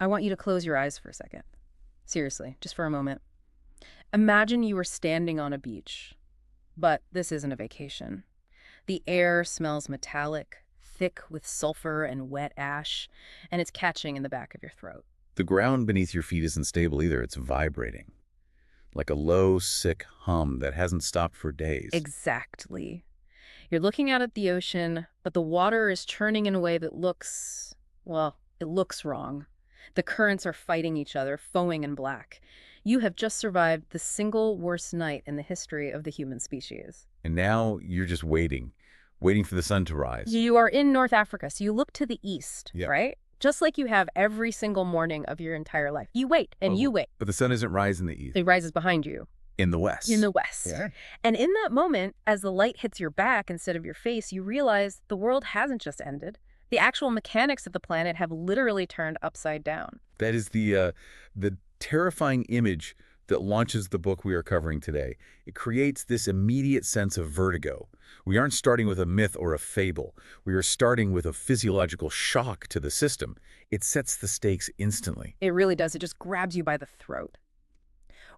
I want you to close your eyes for a second. Seriously, just for a moment. Imagine you were standing on a beach. But this isn't a vacation. The air smells metallic, thick with sulfur and wet ash, and it's catching in the back of your throat. The ground beneath your feet isn't stable either. It's vibrating, like a low, sick hum that hasn't stopped for days. Exactly. You're looking out at the ocean, but the water is churning in a way that looks, well, it looks wrong. The currents are fighting each other, foaming and black. You have just survived the single worst night in the history of the human species. And now you're just waiting for the sun to rise. You are in North Africa, so you look to the east, Yep. right? Just like you have every single morning of your entire life. You wait, and you wait. But the sun isn't rising in the east. It rises behind you. In the west. In the west. Yeah. And in that moment, as the light hits your back instead of your face, you realize the world hasn't just ended. The actual mechanics of the planet have literally turned upside down. That is the terrifying image that launches the book we are covering today. It creates this immediate sense of vertigo. We aren't starting with a myth or a fable. We are starting with a physiological shock to the system. It sets the stakes instantly. It really does. It just grabs you by the throat.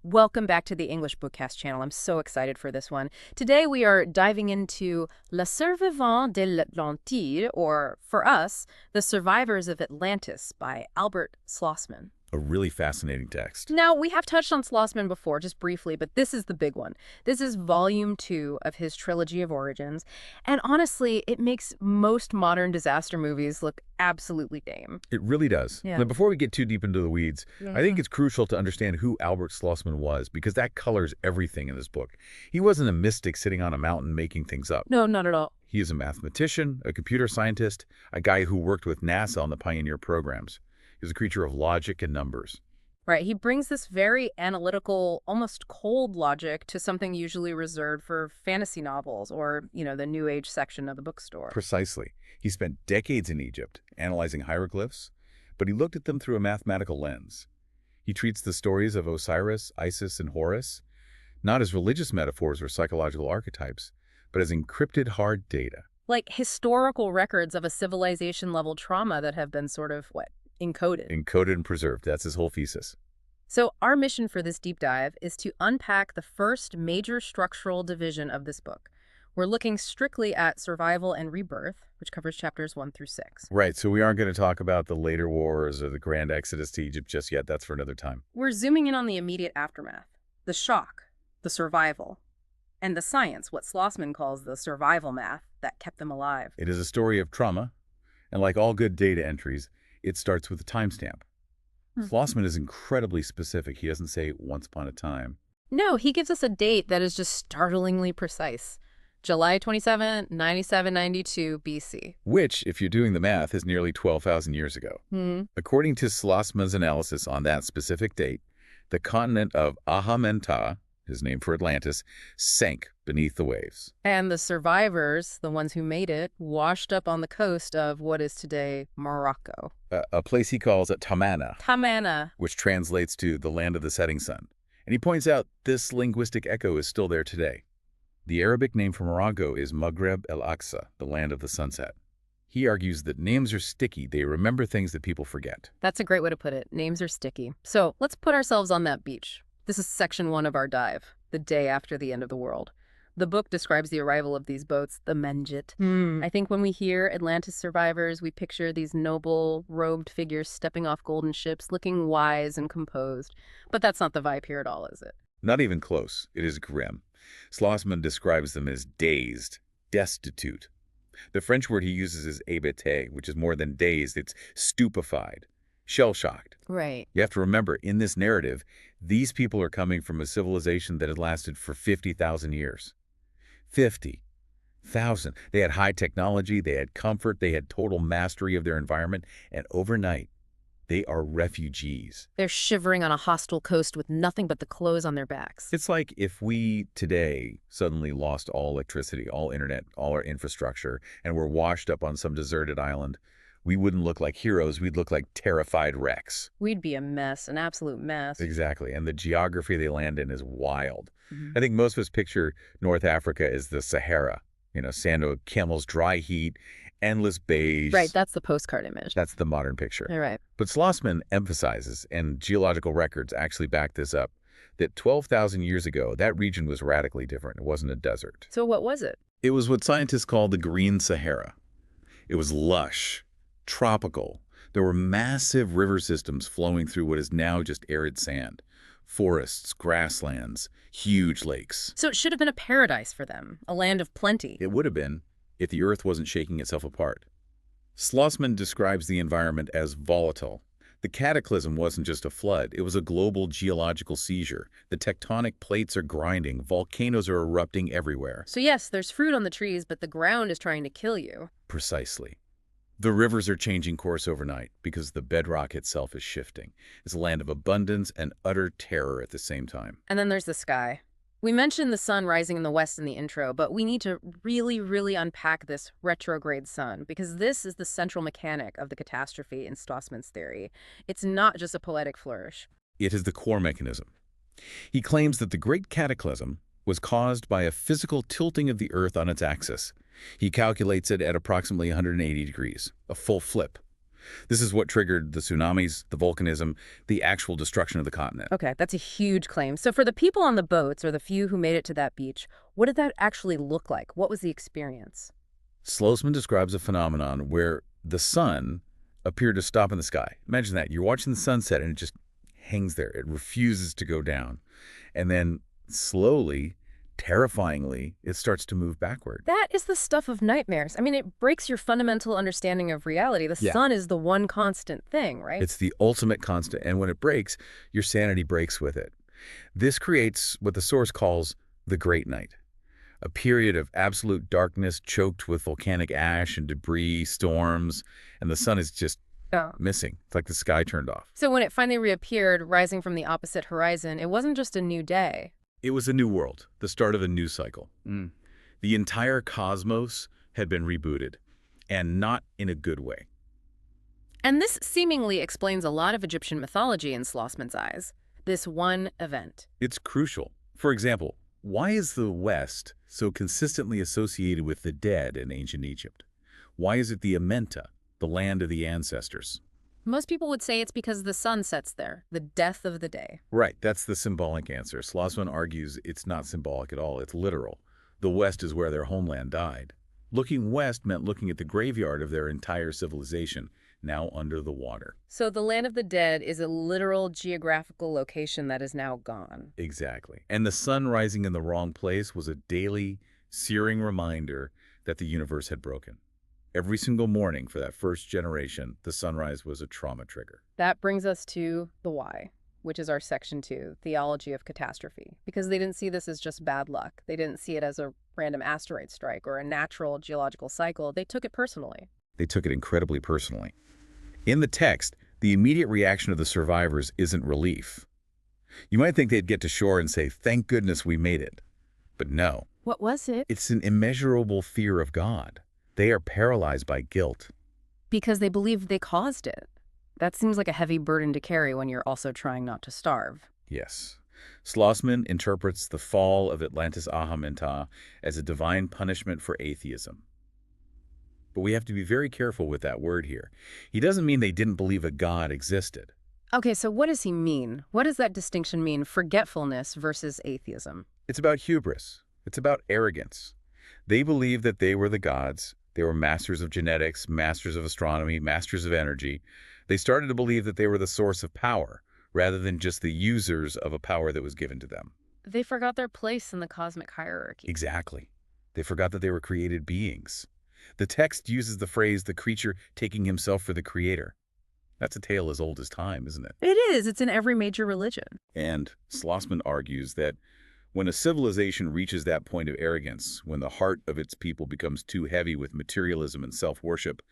Welcome back to the English BookCast channel. I'm so excited for this one. Today we are diving into Les Survivants de l'Atlantide, or for us, The Survivors of Atlantis by Albert Slosman. A really fascinating text. Now, we have touched on Slosman before, just briefly, but this is the big one. This is volume 2 of his trilogy of origins, and honestly, it makes most modern disaster movies look absolutely tame. It really does. Yeah. Now, before we get too deep into the weeds, I think it's crucial to understand who Albert Slosman was, because that colors everything in this book. He wasn't a mystic sitting on a mountain making things up. No, not at all. He is a mathematician, a computer scientist, a guy who worked with NASA on the Pioneer programs. He was a creature of logic and numbers. Right, he brings this very analytical, almost cold logic to something usually reserved for fantasy novels or, the New Age section of the bookstore. Precisely. He spent decades in Egypt analyzing hieroglyphs, but he looked at them through a mathematical lens. He treats the stories of Osiris, Isis, and Horus not as religious metaphors or psychological archetypes, but as encrypted hard data. Like historical records of a civilization-level trauma that have been sort of, encoded. Encoded and preserved. That's his whole thesis. So our mission for this deep dive is to unpack the first major structural division of this book. We're looking strictly at survival and rebirth, which covers chapters 1 through 6. Right, so we aren't going to talk about the later wars or the grand exodus to Egypt just yet. That's for another time. We're zooming in on the immediate aftermath, the shock, the survival, and the science, what Slosman calls the survival math, that kept them alive. It is a story of trauma, and like all good data entries, it starts with a timestamp. Slosman is incredibly specific. He doesn't say once upon a time. No, he gives us a date that is just startlingly precise. July 27, 9792 BC. Which, if you're doing the math, is nearly 12,000 years ago. According to Slosman's analysis on that specific date, the continent of Ahâ-Men-Ptah, his name for Atlantis, sank beneath the waves. And the survivors, the ones who made it, washed up on the coast of what is today Morocco. A place he calls Tamana, Tamana. which translates to the land of the setting sun. And he points out this linguistic echo is still there today. The Arabic name for Morocco is Maghreb el-Aqsa, the land of the sunset. He argues that names are sticky. They remember things that people forget. That's a great way to put it. Names are sticky. So let's put ourselves on that beach. This is section 1 of our dive, the day after the end of the world. The book describes the arrival of these boats, the Mandjit. I think when we hear Atlantis survivors, we picture these noble, robed figures stepping off golden ships, looking wise and composed. But that's not the vibe here at all, is it? Not even close. It is grim. Slosman describes them as dazed, destitute. The French word he uses is hébété, which is more than dazed. It's stupefied, shell-shocked. Right. You have to remember, in this narrative, these people are coming from a civilization that had lasted for 50,000 years. 50,000. They had high technology, they had comfort, they had total mastery of their environment, and overnight, they are refugees. They're shivering on a hostile coast with nothing but the clothes on their backs. It's like if we today suddenly lost all electricity, all internet, all our infrastructure, and were washed up on some deserted island. We wouldn't look like heroes, we'd look like terrified wrecks. We'd be a mess, an absolute mess. Exactly, and the geography they land in is wild. I think most of us picture North Africa as the Sahara, sand, camels, dry heat, endless beige. Right, that's the postcard image. That's the modern picture. All right. But Slosman emphasizes, and geological records actually back this up, that 12,000 years ago, that region was radically different. It wasn't a desert. So what was it? It was what scientists call the Green Sahara. It was lush, tropical. There were massive river systems flowing through what is now just arid sand. Forests, grasslands, huge lakes. So it should have been a paradise for them, a land of plenty. It would have been if the Earth wasn't shaking itself apart. Slosman describes the environment as volatile. The cataclysm wasn't just a flood, it was a global geological seizure. The tectonic plates are grinding, volcanoes are erupting everywhere. So yes, there's fruit on the trees, but the ground is trying to kill you. Precisely. The rivers are changing course overnight because the bedrock itself is shifting. It's a land of abundance and utter terror at the same time. And then there's the sky. We mentioned the sun rising in the west in the intro, but we need to really unpack this retrograde sun, because this is the central mechanic of the catastrophe in Slosman's theory. It's not just a poetic flourish. It is the core mechanism. He claims that the Great Cataclysm was caused by a physical tilting of the Earth on its axis. He calculates it at approximately 180 degrees, a full flip. This is what triggered the tsunamis, the volcanism, the actual destruction of the continent. Okay, that's a huge claim. So for the people on the boats, or the few who made it to that beach, what did that actually look like? What was the experience? Slosman describes a phenomenon where the sun appeared to stop in the sky. Imagine that. You're watching the sunset and it just hangs there. It refuses to go down. And then slowly, terrifyingly, it starts to move backward. That is the stuff of nightmares. I mean, it breaks your fundamental understanding of reality. The sun is the one constant thing, right? It's the ultimate constant. And when it breaks, your sanity breaks with it. This creates what the source calls the Great Night, a period of absolute darkness choked with volcanic ash and debris, storms, and the sun is just missing. It's like the sky turned off. So when it finally reappeared, rising from the opposite horizon, it wasn't just a new day. It was a new world, the start of a new cycle. The entire cosmos had been rebooted, and not in a good way. And this seemingly explains a lot of Egyptian mythology in Slosman's eyes, this one event. It's crucial. For example, why is the West so consistently associated with the dead in ancient Egypt? Why is it the Ahâ-Men-Ptah, the land of the ancestors? Most people would say it's because the sun sets there, the death of the day. Right, that's the symbolic answer. Slosman argues it's not symbolic at all, it's literal. The West is where their homeland died. Looking west meant looking at the graveyard of their entire civilization, now under the water. So the land of the dead is a literal geographical location that is now gone. Exactly. And the sun rising in the wrong place was a daily, searing reminder that the universe had broken. Every single morning for that first generation, the sunrise was a trauma trigger. That brings us to the why, which is our section 2, theology of catastrophe. Because they didn't see this as just bad luck. They didn't see it as a random asteroid strike or a natural geological cycle. They took it personally. They took it incredibly personally. In the text, the immediate reaction of the survivors isn't relief. You might think they'd get to shore and say, "Thank goodness we made it." But no. What was it? It's an immeasurable fear of God. They are paralyzed by guilt. Because they believe they caused it. That seems like a heavy burden to carry when you're also trying not to starve. Yes. Slosman interprets the fall of Atlantis Ahâ-Men-Ptah as a divine punishment for atheism. But we have to be very careful with that word here. He doesn't mean they didn't believe a God existed. Okay, so what does he mean? What does that distinction mean, forgetfulness versus atheism? It's about hubris. It's about arrogance. They believed that they were the gods. They were masters of genetics, masters of astronomy, masters of energy. They started to believe that they were the source of power, rather than just the users of a power that was given to them. They forgot their place in the cosmic hierarchy. Exactly. They forgot that they were created beings. The text uses the phrase, the creature taking himself for the creator. That's a tale as old as time, isn't it? It is. It's in every major religion. And Slosman argues that when a civilization reaches that point of arrogance, when the heart of its people becomes too heavy with materialism and self-worship,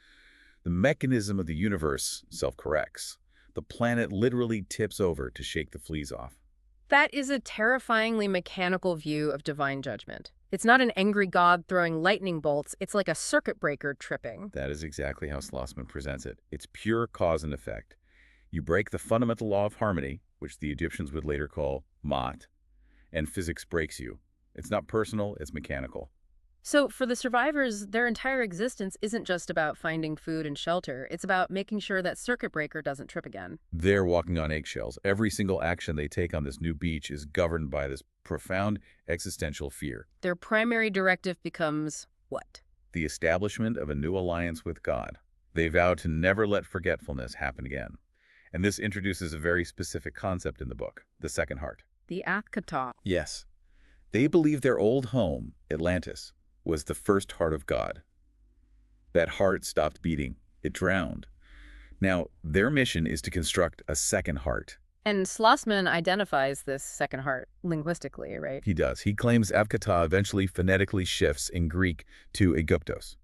the mechanism of the universe self-corrects. The planet literally tips over to shake the fleas off. That is a terrifyingly mechanical view of divine judgment. It's not an angry god throwing lightning bolts. It's like a circuit breaker tripping. That is exactly how Slosman presents it. It's pure cause and effect. You break the fundamental law of harmony, which the Egyptians would later call Ma'at, and physics breaks you. It's not personal, it's mechanical. So for the survivors, their entire existence isn't just about finding food and shelter. It's about making sure that circuit breaker doesn't trip again. They're walking on eggshells. Every single action they take on this new beach is governed by this profound existential fear. Their primary directive becomes what? The establishment of a new alliance with God. They vow to never let forgetfulness happen again. And this introduces a very specific concept in the book, the second heart. The Ahâ-Men-Ptah. Yes. They believe their old home, Atlantis, was the first heart of God. That heart stopped beating. It drowned. Now, their mission is to construct a second heart. And Slosman identifies this second heart linguistically, right? He does. He claims Ahâ-Men-Ptah eventually phonetically shifts in Greek to Aegyptos.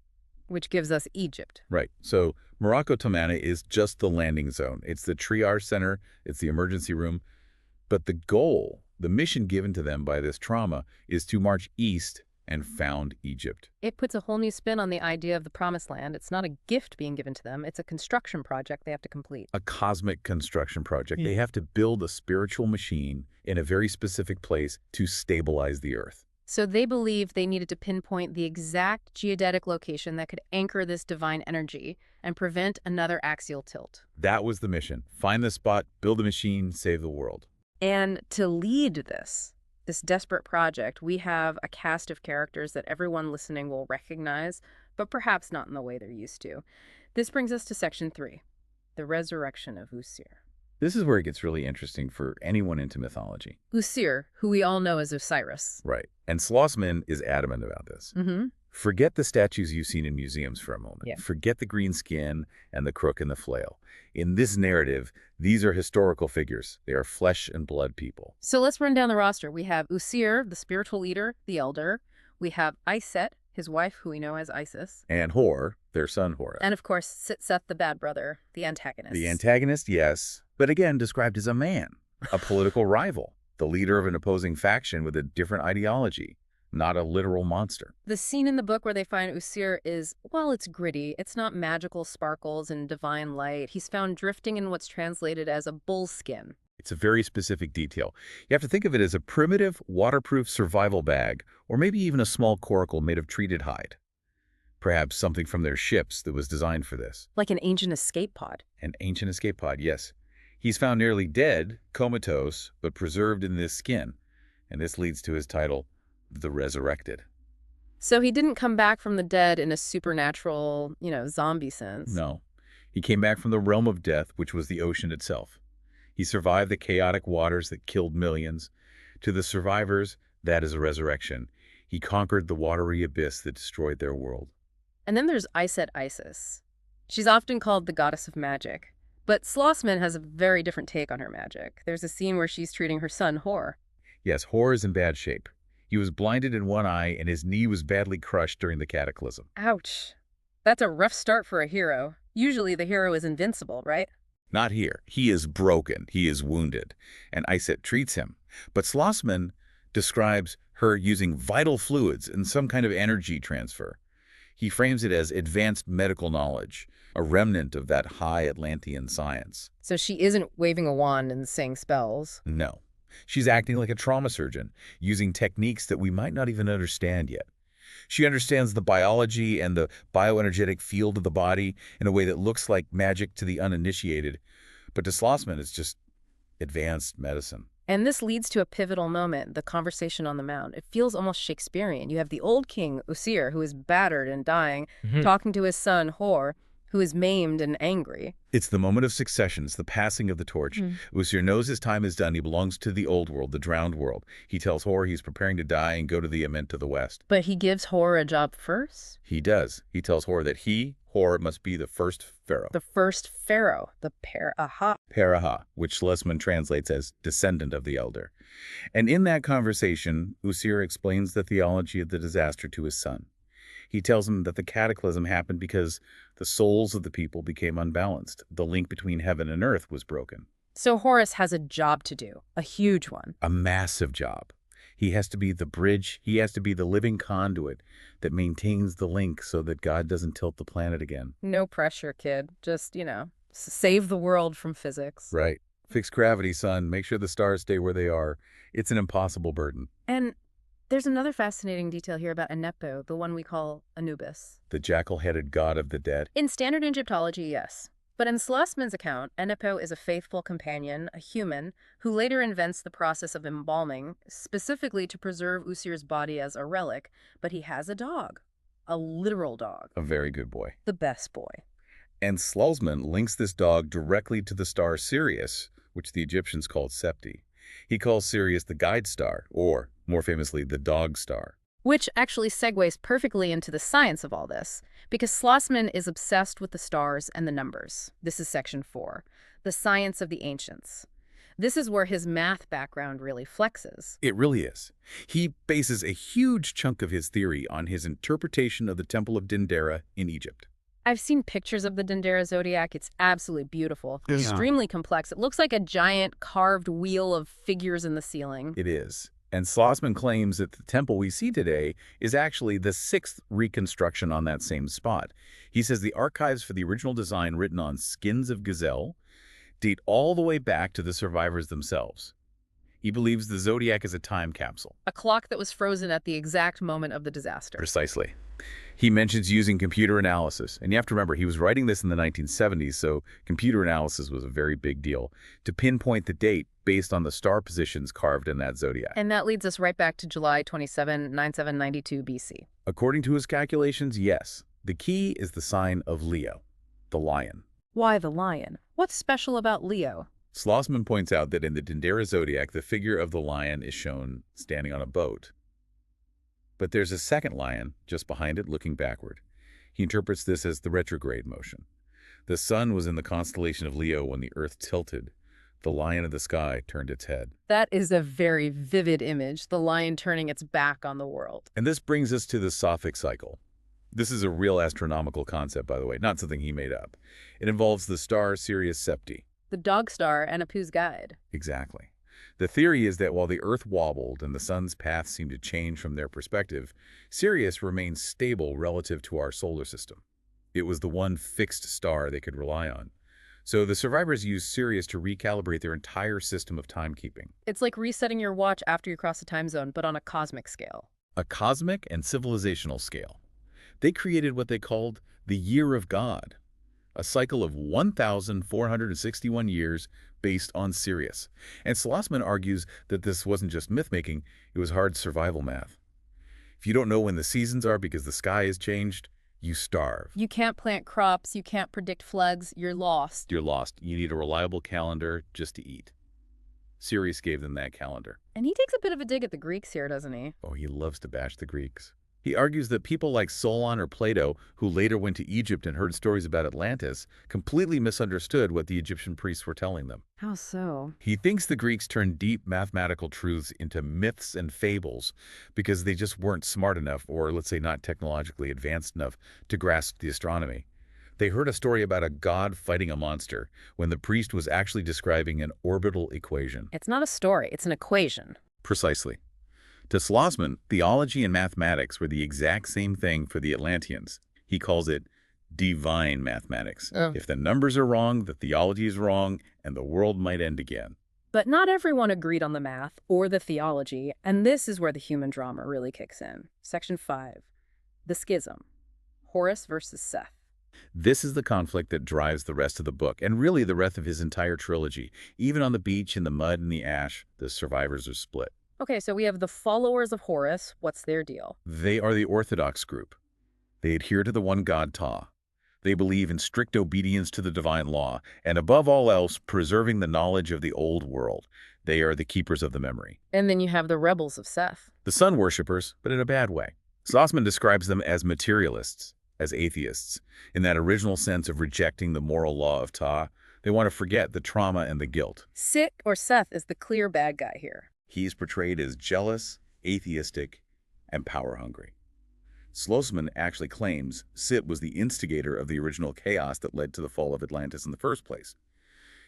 Which gives us Egypt. Right. So Morocco Tamana is just the landing zone. It's the triage center. It's the emergency room. But the goal, the mission given to them by this trauma, is to march east and found Egypt. It puts a whole new spin on the idea of the promised land. It's not a gift being given to them. It's a construction project they have to complete. A cosmic construction project. They have to build a spiritual machine in a very specific place to stabilize the earth. So they believed they needed to pinpoint the exact geodetic location that could anchor this divine energy and prevent another axial tilt. That was the mission. Find the spot, build the machine, save the world. And to lead this desperate project, we have a cast of characters that everyone listening will recognize, but perhaps not in the way they're used to. This brings us to Section 3, the resurrection of Ousir. This is where it gets really interesting for anyone into mythology. Ousir, who we all know as Osiris. Right. And Slosman is adamant about this. Forget the statues you've seen in museums for a moment. Yeah. Forget the green skin and the crook and the flail. In this narrative, these are historical figures. They are flesh and blood people. So let's run down the roster. We have Ousir, the spiritual leader, the elder. We have Iset, his wife, who we know as Isis. And Hor, their son Horus. And of course, Sitseth, the bad brother, the antagonist. The antagonist, yes, but again described as a man, a political rival, the leader of an opposing faction with a different ideology, not a literal monster. The scene in the book where they find Ousir is, well, it's gritty. It's not magical sparkles and divine light. He's found drifting in what's translated as a bull skin. It's a very specific detail. You have to think of it as a primitive, waterproof survival bag, or maybe even a small coracle made of treated hide. Perhaps something from their ships that was designed for this. Like an ancient escape pod. An ancient escape pod, yes. He's found nearly dead, comatose, but preserved in this skin. And this leads to his title, The Resurrected. So he didn't come back from the dead in a supernatural, zombie sense. No. He came back from the realm of death, which was the ocean itself. He survived the chaotic waters that killed millions. To the survivors, that is a resurrection. He conquered the watery abyss that destroyed their world. And then there's Iset Isis. She's often called the goddess of magic. But Slosman has a very different take on her magic. There's a scene where she's treating her son, Hor. Yes, Hor is in bad shape. He was blinded in one eye and his knee was badly crushed during the cataclysm. Ouch. That's a rough start for a hero. Usually the hero is invincible, right? Not here. He is broken. He is wounded. And Iset treats him. But Slosman describes her using vital fluids and some kind of energy transfer. He frames it as advanced medical knowledge, a remnant of that high Atlantean science. So she isn't waving a wand and saying spells. No. She's acting like a trauma surgeon, using techniques that we might not even understand yet. She understands the biology and the bioenergetic field of the body in a way that looks like magic to the uninitiated. But to Slosman, it's just advanced medicine. And this leads to a pivotal moment, the conversation on the Mount. It feels almost Shakespearean. You have the old king, Ousir, who is battered and dying, talking to his son, Hor, who is maimed and angry. It's the moment of succession. It's the passing of the torch. Ousir knows his time is done. He belongs to the old world, the drowned world. He tells Hor he's preparing to die and go to the Ahâ-Men to the west. But he gives Hor a job first? He does. He tells Hor that Hor, must be the first pharaoh. The first pharaoh, the Ahâ. Ahâ, which Slosman translates as descendant of the elder. And in that conversation, Ousir explains the theology of the disaster to his son. He tells him that the cataclysm happened because the souls of the people became unbalanced. The link between heaven and earth was broken. So Horus has a job to do, a huge one. A massive job. He has to be the bridge. He has to be the living conduit that maintains the link so that God doesn't tilt the planet again. No pressure, kid. Just, save the world from physics. Right. Fix gravity, son. Make sure the stars stay where they are. It's an impossible burden. And There's another fascinating detail here about Anepo, the one we call Anubis. The jackal-headed god of the dead. In standard Egyptology, yes. But in Slosman's account, Anepo is a faithful companion, a human, who later invents the process of embalming, specifically to preserve Ousir's body as a relic, but he has a dog. A literal dog. A very good boy. The best boy. And Slosman links this dog directly to the star Sirius, which the Egyptians called Septi. He calls Sirius the guide star, or, more famously, the dog star. Which actually segues perfectly into the science of all this, because Slosman is obsessed with the stars and the numbers. This is section 4, the science of the ancients. This is where his math background really flexes. It really is. He bases a huge chunk of his theory on his interpretation of the Temple of Dendera in Egypt. I've seen pictures of the Dendera zodiac. It's absolutely beautiful, extremely complex. It looks like a giant carved wheel of figures in the ceiling. It is. And Slosman claims that the temple we see today is actually the 6th reconstruction on that same spot. He says the archives for the original design written on skins of gazelle date all the way back to the survivors themselves. He believes the zodiac is a time capsule. A clock that was frozen at the exact moment of the disaster. Precisely. He mentions using computer analysis. And you have to remember, he was writing this in the 1970s, so computer analysis was a very big deal, to pinpoint the date based on the star positions carved in that zodiac. And that leads us right back to July 27, 9792 BC. According to his calculations, yes. The key is the sign of Leo, the lion. Why the lion? What's special about Leo? Slosman points out that in the Dendera zodiac, the figure of the lion is shown standing on a boat. But there's a second lion just behind it looking backward. He interprets this as the retrograde motion. The sun was in the constellation of Leo when the earth tilted. The lion of the sky turned its head. That is a very vivid image, the lion turning its back on the world. And this brings us to the Sophic cycle. This is a real astronomical concept, by the way, not something he made up. It involves the star Sirius Septi. The dog star, Anepo's guide. Exactly. The theory is that while the Earth wobbled and the sun's path seemed to change from their perspective, Sirius remained stable relative to our solar system. It was the one fixed star they could rely on. So the survivors used Sirius to recalibrate their entire system of timekeeping. It's like resetting your watch after you cross a time zone, but on a cosmic scale. A cosmic and civilizational scale. They created what they called the Year of God, a cycle of 1,461 years based on Sirius. And Slosman argues that this wasn't just myth-making, it was hard survival math. If you don't know when the seasons are because the sky has changed, you starve. You can't plant crops, you can't predict floods, you're lost. You're lost. You need a reliable calendar just to eat. Sirius gave them that calendar. And he takes a bit of a dig at the Greeks here, doesn't he? Oh, he loves to bash the Greeks. He argues that people like Solon or Plato, who later went to Egypt and heard stories about Atlantis, completely misunderstood what the Egyptian priests were telling them. How so? He thinks the Greeks turned deep mathematical truths into myths and fables because they just weren't smart enough, or let's say not technologically advanced enough, to grasp the astronomy. They heard a story about a god fighting a monster when the priest was actually describing an orbital equation. It's not a story, it's an equation. Precisely. To Slosman, theology and mathematics were the exact same thing for the Atlanteans. He calls it divine mathematics. If the numbers are wrong, the theology is wrong, and the world might end again. But not everyone agreed on the math or the theology, and this is where the human drama really kicks in. Section 5, the schism, Horus versus Seth. This is the conflict that drives the rest of the book, and really the rest of his entire trilogy. Even on the beach, in the mud and the ash, the survivors are split. Okay, so we have the Followers of Horus. What's their deal? They are the Orthodox group. They adhere to the one God, Ptah. They believe in strict obedience to the divine law, and above all else, preserving the knowledge of the old world. They are the keepers of the memory. And then you have the rebels of Seth. The sun worshippers, but in a bad way. Slosman describes them as materialists, as atheists, in that original sense of rejecting the moral law of Ptah. They want to forget the trauma and the guilt. Sit, or Seth, is the clear bad guy here. He is portrayed as jealous, atheistic, and power-hungry. Slosman actually claims Sit was the instigator of the original chaos that led to the fall of Atlantis in the first place.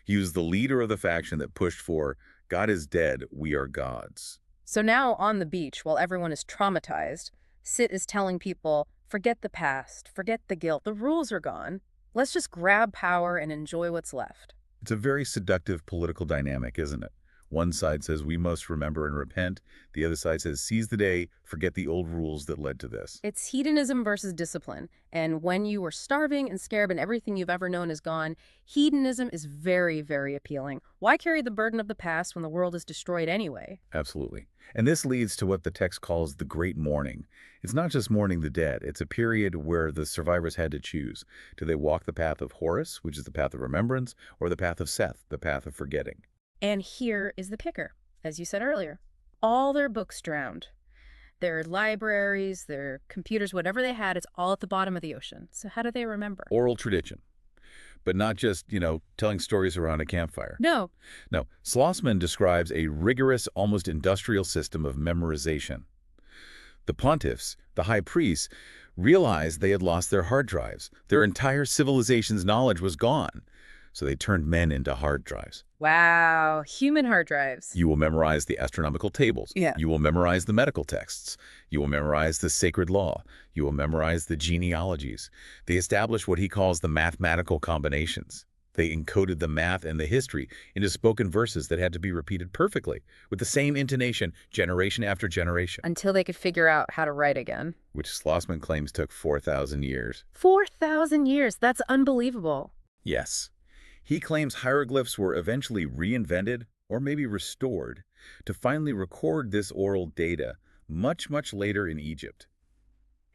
He was the leader of the faction that pushed for, God is dead, we are gods. So now on the beach, while everyone is traumatized, Sit is telling people, forget the past, forget the guilt, the rules are gone. Let's just grab power and enjoy what's left. It's a very seductive political dynamic, isn't it? One side says we must remember and repent. The other side says seize the day, forget the old rules that led to this. It's hedonism versus discipline. And when you were starving and scared and everything you've ever known is gone, hedonism is very, very appealing. Why carry the burden of the past when the world is destroyed anyway? Absolutely. And this leads to what the text calls the Great Mourning. It's not just mourning the dead. It's a period where the survivors had to choose. Do they walk the path of Horus, which is the path of remembrance, or the path of Seth, the path of forgetting? And here is the kicker, as you said earlier. All their books drowned. Their libraries, their computers, whatever they had, it's all at the bottom of the ocean. So how do they remember? Oral tradition. But not just, telling stories around a campfire. No. No. Slosman describes a rigorous, almost industrial system of memorization. The pontiffs, the high priests, realized they had lost their hard drives. Their entire civilization's knowledge was gone. So they turned men into hard drives. Wow, human hard drives. You will memorize the astronomical tables. Yeah. You will memorize the medical texts. You will memorize the sacred law. You will memorize the genealogies. They established what he calls the mathematical combinations. They encoded the math and the history into spoken verses that had to be repeated perfectly, with the same intonation, generation after generation. Until they could figure out how to write again. Which Slosman claims took 4,000 years. 4,000 years, that's unbelievable. Yes. He claims hieroglyphs were eventually reinvented, or maybe restored, to finally record this oral data much, much later in Egypt.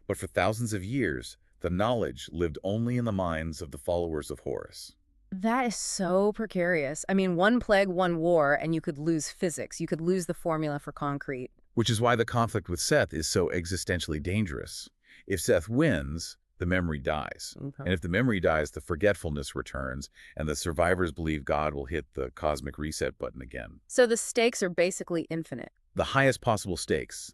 But for thousands of years, the knowledge lived only in the minds of the followers of Horus. That is so precarious. I mean, one plague, one war, and you could lose physics. You could lose the formula for concrete. Which is why the conflict with Seth is so existentially dangerous. If Seth wins, the memory dies. Okay. And if the memory dies, the forgetfulness returns, and the survivors believe God will hit the cosmic reset button again. So the stakes are basically infinite. The highest possible stakes.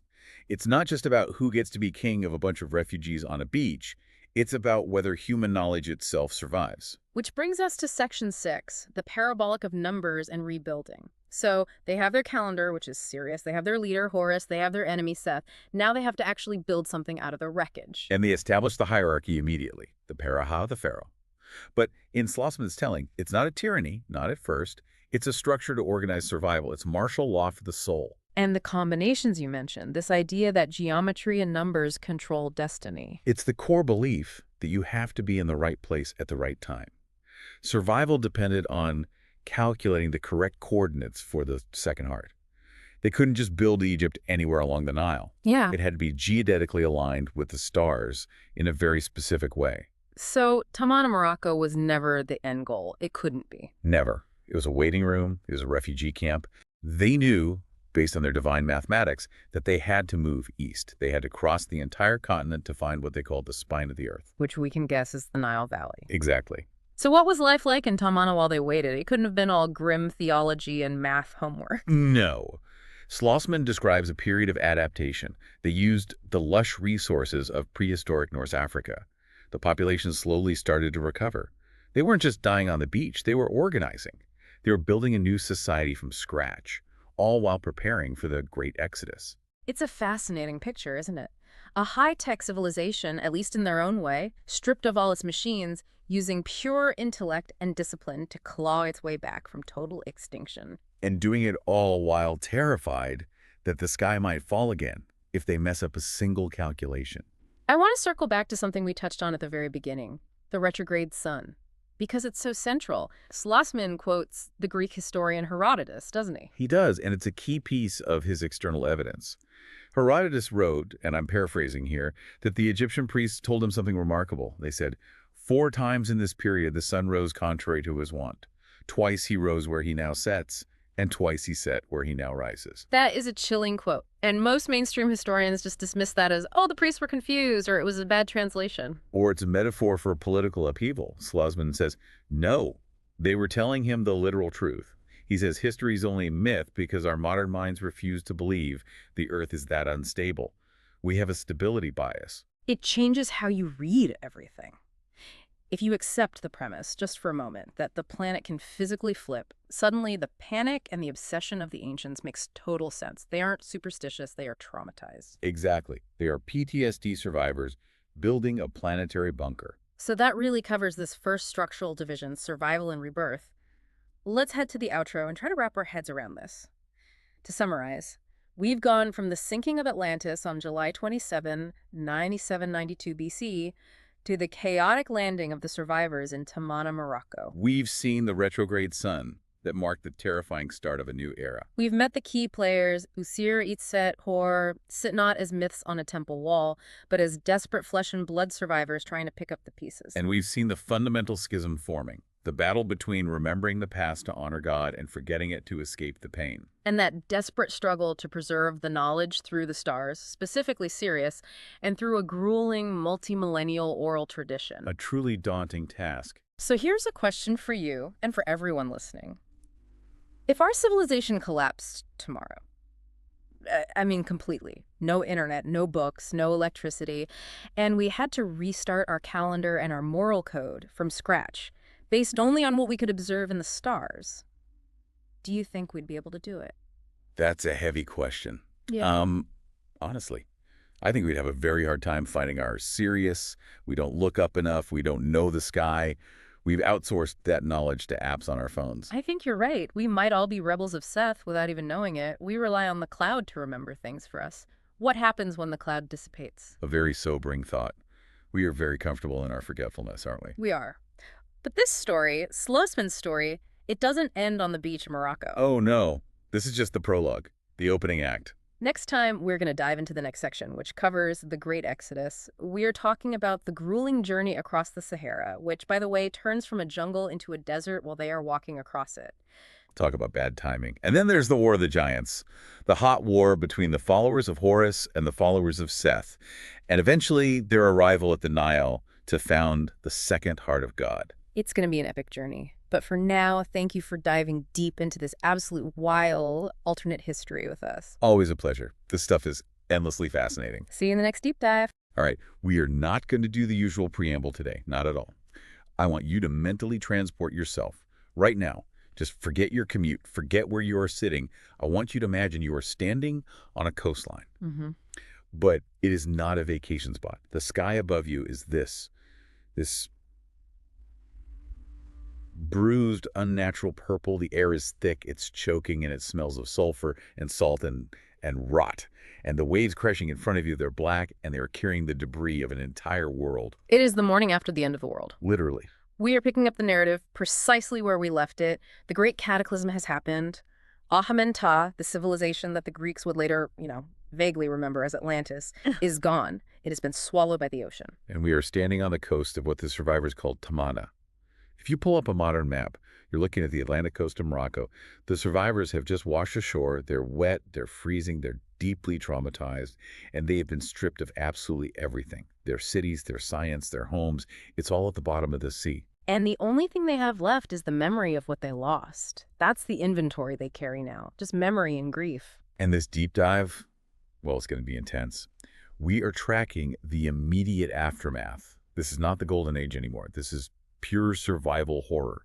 It's not just about who gets to be king of a bunch of refugees on a beach. It's about whether human knowledge itself survives. Which brings us to section 6, the parabolic of numbers and rebuilding. So they have their calendar, which is serious. They have their leader, Horus. They have their enemy, Seth. Now they have to actually build something out of the wreckage. And they establish the hierarchy immediately, the Ahâ, the pharaoh. But in Slosman's telling, it's not a tyranny, not at first. It's a structure to organize survival. It's martial law for the soul. And the combinations you mentioned, this idea that geometry and numbers control destiny. It's the core belief that you have to be in the right place at the right time. Survival depended on calculating the correct coordinates for the second heart. They couldn't just build Egypt anywhere along the Nile. Yeah. It had to be geodetically aligned with the stars in a very specific way. So Tamana, Morocco was never the end goal. It couldn't be. Never. It was a waiting room. It was a refugee camp. They knew, based on their divine mathematics, that they had to move east. They had to cross the entire continent to find what they called the spine of the earth. Which we can guess is the Nile Valley. Exactly. So what was life like in Tamana while they waited? It couldn't have been all grim theology and math homework. No. Slosman describes a period of adaptation. They used the lush resources of prehistoric North Africa. The population slowly started to recover. They weren't just dying on the beach. They were organizing. They were building a new society from scratch, all while preparing for the Great Exodus. It's a fascinating picture, isn't it? A high-tech civilization, at least in their own way, stripped of all its machines, using pure intellect and discipline to claw its way back from total extinction. And doing it all while terrified that the sky might fall again if they mess up a single calculation. I want to circle back to something we touched on at the very beginning, the retrograde sun. Because it's so central. Slosman quotes the Greek historian Herodotus, doesn't he? He does, and it's a key piece of his external evidence. Herodotus wrote, and I'm paraphrasing here, that the Egyptian priests told him something remarkable. They said, 4 times in this period the sun rose contrary to his wont. Twice he rose where he now sets, and twice he set where he now rises. That is a chilling quote. And most mainstream historians just dismiss that as, oh, the priests were confused, or it was a bad translation. Or it's a metaphor for political upheaval. Slosman says, no, they were telling him the literal truth. He says history is only a myth because our modern minds refuse to believe the earth is that unstable. We have a stability bias. It changes how you read everything. If you accept the premise, just for a moment, that the planet can physically flip, suddenly the panic and the obsession of the ancients makes total sense. They aren't superstitious, they are traumatized. Exactly. They are PTSD survivors building a planetary bunker. So that really covers this first structural division, survival and rebirth. let's head to the outro and try to wrap our heads around this. To summarize, we've gone from the sinking of Atlantis on July 27, 9792 BC, to the chaotic landing of the survivors in Tamana, Morocco. We've seen the retrograde sun that marked the terrifying start of a new era. We've met the key players, Ousir, Itzet, Hor, sit not as myths on a temple wall, but as desperate flesh and blood survivors trying to pick up the pieces. And we've seen the fundamental schism forming, the battle between remembering the past to honor God and forgetting it to escape the pain. And that desperate struggle to preserve the knowledge through the stars, specifically Sirius, and through a grueling multi-millennial oral tradition. A truly daunting task. So here's a question for you and for everyone listening. If our civilization collapsed tomorrow, completely, no internet, no books, no electricity, and we had to restart our calendar and our moral code from scratch, based only on what we could observe in the stars, do you think we'd be able to do it? That's a heavy question. Yeah. Honestly, I think we'd have a very hard time finding our Sirius. We don't look up enough. We don't know the sky. We've outsourced that knowledge to apps on our phones. I think you're right. We might all be rebels of Seth without even knowing it. We rely on the cloud to remember things for us. What happens when the cloud dissipates? A very sobering thought. We are very comfortable in our forgetfulness, aren't we? We are. But this story, Slosman's story, it doesn't end on the beach in Morocco. Oh, no. This is just the prologue, the opening act. Next time, we're going to dive into the next section, which covers the Great Exodus. We are talking about the grueling journey across the Sahara, which, by the way, turns from a jungle into a desert while they are walking across it. Talk about bad timing. And then there's the War of the Giants, the hot war between the followers of Horus and the followers of Seth, and eventually their arrival at the Nile to found the second heart of God. It's going to be an epic journey. But for now, thank you for diving deep into this absolute wild alternate history with us. Always a pleasure. This stuff is endlessly fascinating. See you in the next deep dive. All right, we are not going to do the usual preamble today, not at all. I want you to mentally transport yourself right now. Just forget your commute, forget where you are sitting. I want you to imagine you are standing on a coastline. But it is not a vacation spot. The sky above you is this bruised, unnatural purple. The air is thick, it's choking, and it smells of sulfur and salt and rot. And the waves crashing in front of you, they're black, and they're carrying the debris of an entire world. It is the morning after the end of the world. Literally. We are picking up the narrative precisely where we left it. The Great Cataclysm has happened. Ahâ-Men-Ptah, the civilization that the Greeks would later, vaguely remember as Atlantis, is gone. It has been swallowed by the ocean. And we are standing on the coast of what the survivors called Tamana. If you pull up a modern map, you're looking at the Atlantic coast of Morocco. The survivors have just washed ashore. They're wet, they're freezing, they're deeply traumatized, and they have been stripped of absolutely everything. Their cities, their science, their homes, it's all at the bottom of the sea. And the only thing they have left is the memory of what they lost. That's the inventory they carry now, just memory and grief. And this deep dive, well, it's going to be intense. We are tracking the immediate aftermath. This is not the golden age anymore. This is pure survival horror.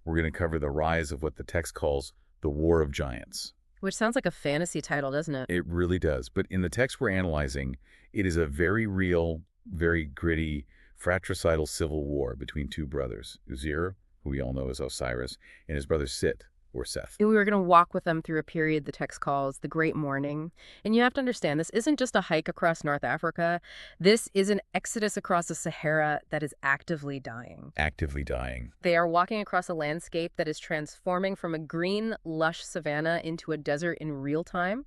We're going to cover the rise of what the text calls the War of Giants. Which sounds like a fantasy title, doesn't it? It really does. But in the text we're analyzing, it is a very real, very gritty, fratricidal civil war between two brothers, Ousir, who we all know as Osiris, and his brother Sit, or Seth. And we were going to walk with them through a period the text calls the Great Mourning. And you have to understand, this isn't just a hike across North Africa. This is an exodus across the Sahara that is actively dying. Actively dying. They are walking across a landscape that is transforming from a green, lush savanna into a desert in real time.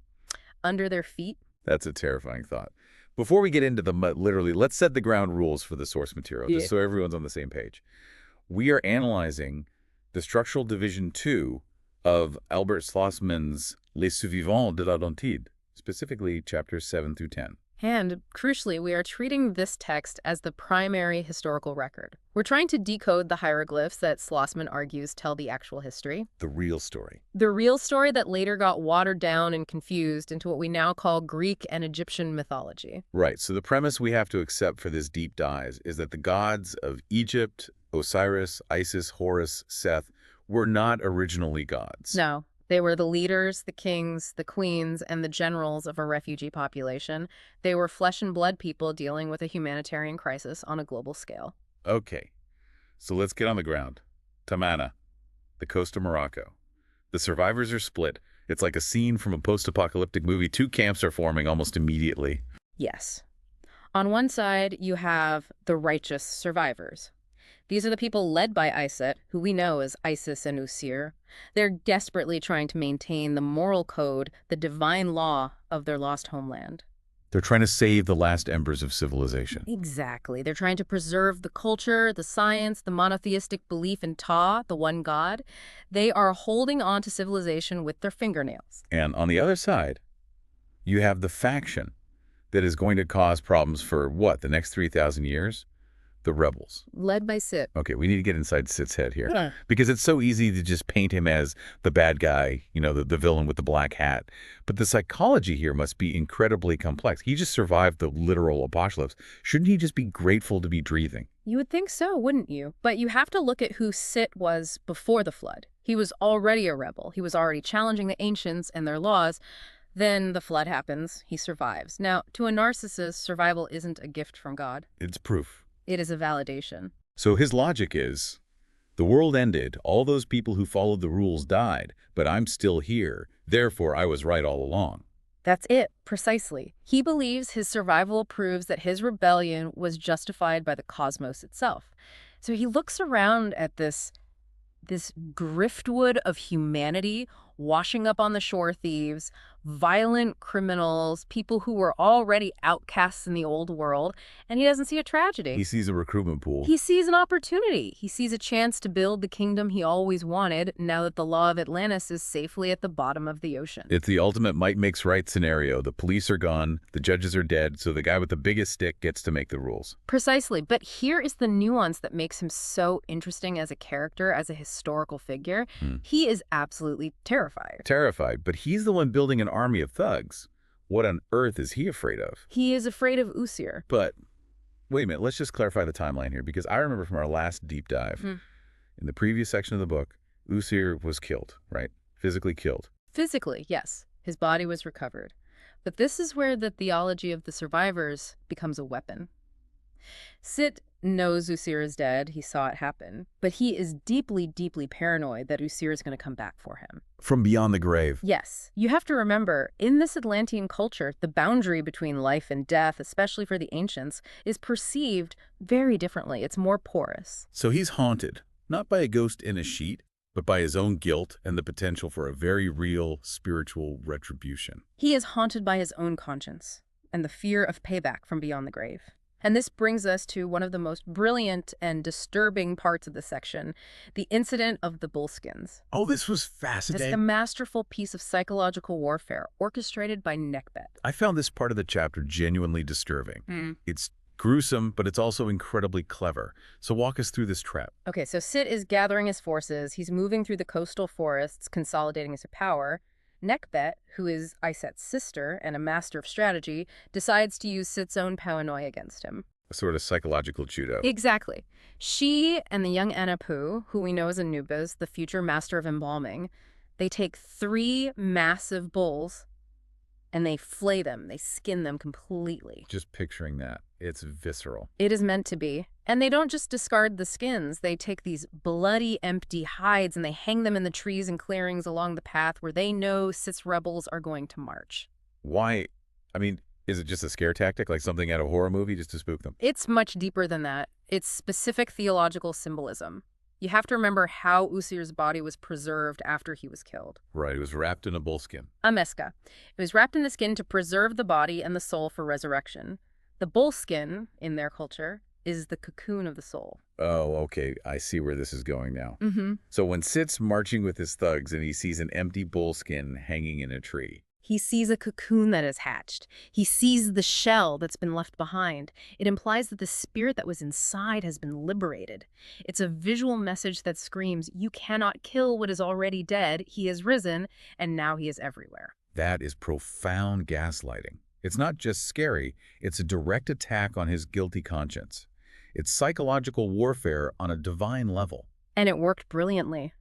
Under their feet. That's a terrifying thought. Before we get into the literally, let's set the ground rules for the source material, just so everyone's on the same page. We are analyzing the structural division 2 of Albert Slosman's Les Survivants de l'Atlantide, specifically chapters 7 through 10. And, crucially, we are treating this text as the primary historical record. We're trying to decode the hieroglyphs that Slosman argues tell the actual history. The real story. The real story that later got watered down and confused into what we now call Greek and Egyptian mythology. Right, so the premise we have to accept for this deep dive is that the gods of Egypt, Osiris, Isis, Horus, Seth, were not originally gods. No. They were the leaders, the kings, the queens, and the generals of a refugee population. They were flesh and blood people dealing with a humanitarian crisis on a global scale. Okay, so let's get on the ground. Tamana. the coast of Morocco. The survivors are split. It's like a scene from a post-apocalyptic movie. Two camps are forming almost immediately. Yes. On one side, you have the righteous survivors. These are the people led by Iset, who we know as Isis and Ousir. They're desperately trying to maintain the moral code, the divine law of their lost homeland. They're trying to save the last embers of civilization. Exactly. They're trying to preserve the culture, the science, the monotheistic belief in Ptah, the one god. They are holding on to civilization with their fingernails. And on the other side, you have the faction that is going to cause problems for, what, the next 3,000 years? The rebels. Led by Sit. Okay, we need to get inside Sit's head here. Because it's so easy to just paint him as the bad guy, the villain with the black hat. But the psychology here must be incredibly complex. He just survived the literal apocalypse. Shouldn't he just be grateful to be breathing? You would think so, wouldn't you? But you have to look at who Sit was before the flood. He was already a rebel. He was already challenging the ancients and their laws. Then the flood happens. He survives. Now, to a narcissist, survival isn't a gift from God. It's proof. It is a validation. So his logic is, the world ended, all those people who followed the rules died, but I'm still here, therefore I was right all along. That's it, precisely. He believes his survival proves that his rebellion was justified by the cosmos itself. So he looks around at this driftwood of humanity washing up on the shore thieves, violent criminals, people who were already outcasts in the old world, and he doesn't see a tragedy. He sees a recruitment pool. He sees an opportunity. He sees a chance to build the kingdom he always wanted now that the law of Atlantis is safely at the bottom of the ocean. It's the ultimate might makes right scenario. The police are gone, the judges are dead, so the guy with the biggest stick gets to make the rules. Precisely. But here is the nuance that makes him so interesting as a character, as a historical figure. He is absolutely terrified. Terrified, but he's the one building an army of thugs. What on earth is he afraid of? He is afraid of Ousir. But wait a minute, let's just clarify the timeline here, because I remember from our last deep dive, in the previous section of the book, Ousir was killed, right? Physically killed. Physically, yes. His body was recovered. But this is where the theology of the survivors becomes a weapon. Sit knows Ousir is dead. He saw it happen. But he is deeply, deeply paranoid that Ousir is going to come back for him. From beyond the grave. Yes. You have to remember, in this Atlantean culture, the boundary between life and death, especially for the ancients, is perceived very differently. It's more porous. So he's haunted, not by a ghost in a sheet, but by his own guilt and the potential for a very real spiritual retribution. He is haunted by his own conscience and the fear of payback from beyond the grave. And this brings us to one of the most brilliant and disturbing parts of the section, the incident of the bullskins. Oh, this was fascinating. It's a masterful piece of psychological warfare orchestrated by Necbet. I found this part of the chapter genuinely disturbing. It's gruesome, but it's also incredibly clever. So walk us through this trap. Okay, so Sit is gathering his forces. He's moving through the coastal forests, consolidating his power. Necbet, who is Iset's sister and a master of strategy, decides to use Sit's own paranoia against him. A sort of psychological judo. Exactly. She and the young Anapu, who we know as Anubis, the future master of embalming, they take 3 massive bulls and they flay them. They skin them completely. Just picturing that. It's visceral. It is meant to be. And they don't just discard the skins. They take these bloody, empty hides and they hang them in the trees and clearings along the path where they know Sit's rebels are going to march. Why? I mean, is it just a scare tactic, like something out of a horror movie just to spook them? It's much deeper than that. It's specific theological symbolism. You have to remember how Ousir's body was preserved after he was killed. Right, it was wrapped in a bullskin. A mesca. It was wrapped in the skin to preserve the body and the soul for resurrection. The bullskin, in their culture, is the cocoon of the soul. Oh, okay. I see where this is going now. Mm-hmm. So when Sit's marching with his thugs and he sees an empty bullskin hanging in a tree. He sees a cocoon that is hatched. He sees the shell that's been left behind. It implies that the spirit that was inside has been liberated. It's a visual message that screams, you cannot kill what is already dead. He has risen, and now he is everywhere. That is profound gaslighting. It's not just scary, it's a direct attack on his guilty conscience. It's psychological warfare on a divine level. And it worked brilliantly.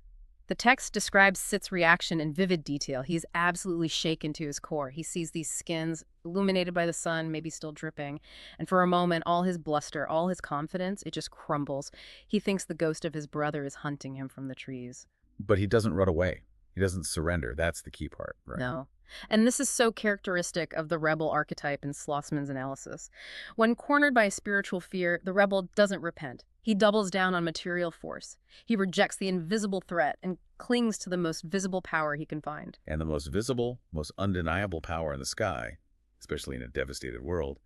The text describes Sit's reaction in vivid detail. He's absolutely shaken to his core. He sees these skins illuminated by the sun, maybe still dripping. And for a moment, all his bluster, all his confidence, it just crumbles. He thinks the ghost of his brother is hunting him from the trees. But he doesn't run away. He doesn't surrender. That's the key part, right? No. And this is so characteristic of the rebel archetype in Slosman's analysis. When cornered by a spiritual fear, the rebel doesn't repent. He doubles down on material force. He rejects the invisible threat and clings to the most visible power he can find. And the most visible, most undeniable power in the sky, especially in a devastated world,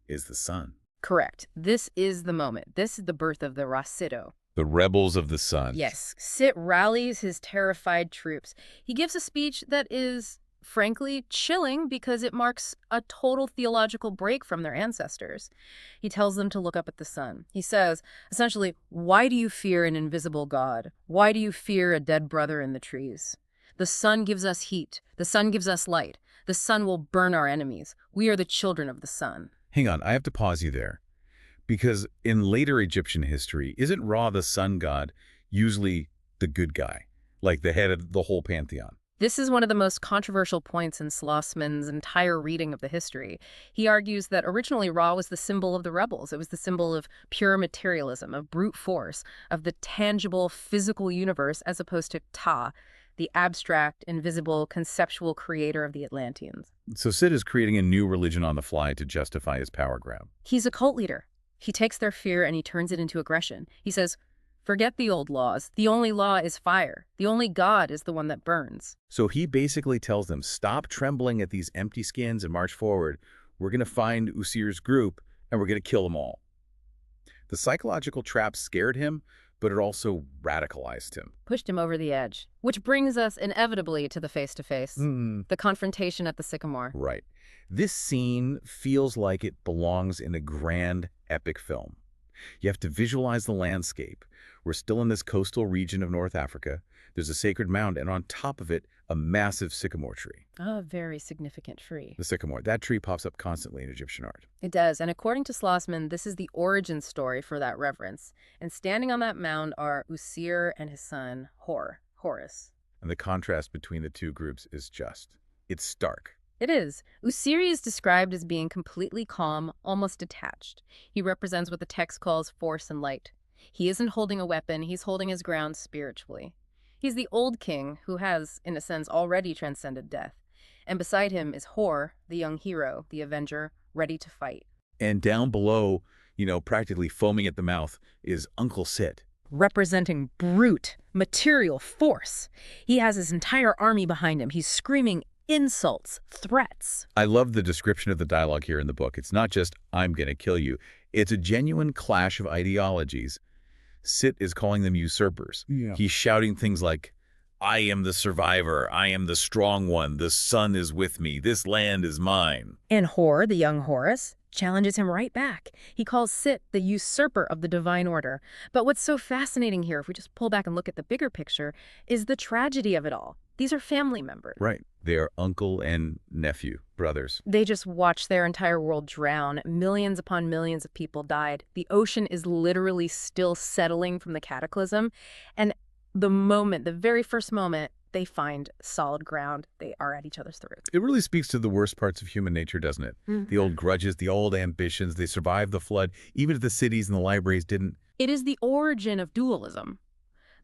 is the sun. Correct. This is the moment. This is the birth of the Racido. The rebels of the sun. Yes. Sit rallies his terrified troops. He gives a speech that is, frankly, chilling because it marks a total theological break from their ancestors. He tells them to look up at the sun. He says, essentially, why do you fear an invisible god? Why do you fear a dead brother in the trees? The sun gives us heat. The sun gives us light. The sun will burn our enemies. We are the children of the sun. Hang on, I have to pause you there. Because in later Egyptian history, isn't Ra, the sun god, usually the good guy, like the head of the whole pantheon? This is one of the most controversial points in Slosman's entire reading of the history. He argues that originally Ra was the symbol of the rebels. It was the symbol of pure materialism, of brute force, of the tangible, physical universe, as opposed to Ptah, the abstract, invisible, conceptual creator of the Atlanteans. So Sid is creating a new religion on the fly to justify his power grab. He's a cult leader. He takes their fear and he turns it into aggression. He says, forget the old laws. The only law is fire. The only God is the one that burns. So he basically tells them, stop trembling at these empty skins and march forward. We're going to find Ousir's group and we're going to kill them all. The psychological trap scared him, but it also radicalized him. Pushed him over the edge. Which brings us inevitably to the face-to-face. The confrontation at the Sycamore. Right. This scene feels like it belongs in a grand, epic film. You have to visualize the landscape. We're still in this coastal region of North Africa. There's a sacred mound, and on top of it, a massive sycamore tree. A very significant tree. The sycamore. That tree pops up constantly in Egyptian art. It does, and according to Slosman, this is the origin story for that reverence. And standing on that mound are Ousir and his son, Horus. And the contrast between the two groups is it's stark. It is. Ousir is described as being completely calm, almost detached. He represents what the text calls force and light. He isn't holding a weapon, he's holding his ground spiritually. He's the old king who has, in a sense, already transcended death. And beside him is Hor, the young hero, the avenger, ready to fight. And down below, practically foaming at the mouth, is Uncle Sit. Representing brute, material force. He has his entire army behind him. He's screaming insults, threats. I love the description of the dialogue here in the book. It's not just, I'm going to kill you. It's a genuine clash of ideologies. Sit is calling them usurpers. Yeah. He's shouting things like, I am the survivor. I am the strong one. The sun is with me. This land is mine. And Hor, the young Horus, challenges him right back. He calls Sit the usurper of the divine order. But what's so fascinating here, if we just pull back and look at the bigger picture, is the tragedy of it all. These are family members. Right. They are uncle and nephew, brothers. They just watched their entire world drown. Millions upon millions of people died. The ocean is literally still settling from the cataclysm. And the very first moment, they find solid ground. They are at each other's throats. It really speaks to the worst parts of human nature, doesn't it? Mm-hmm. The old grudges, the old ambitions. They survived the flood, even if the cities and the libraries didn't. It is the origin of dualism.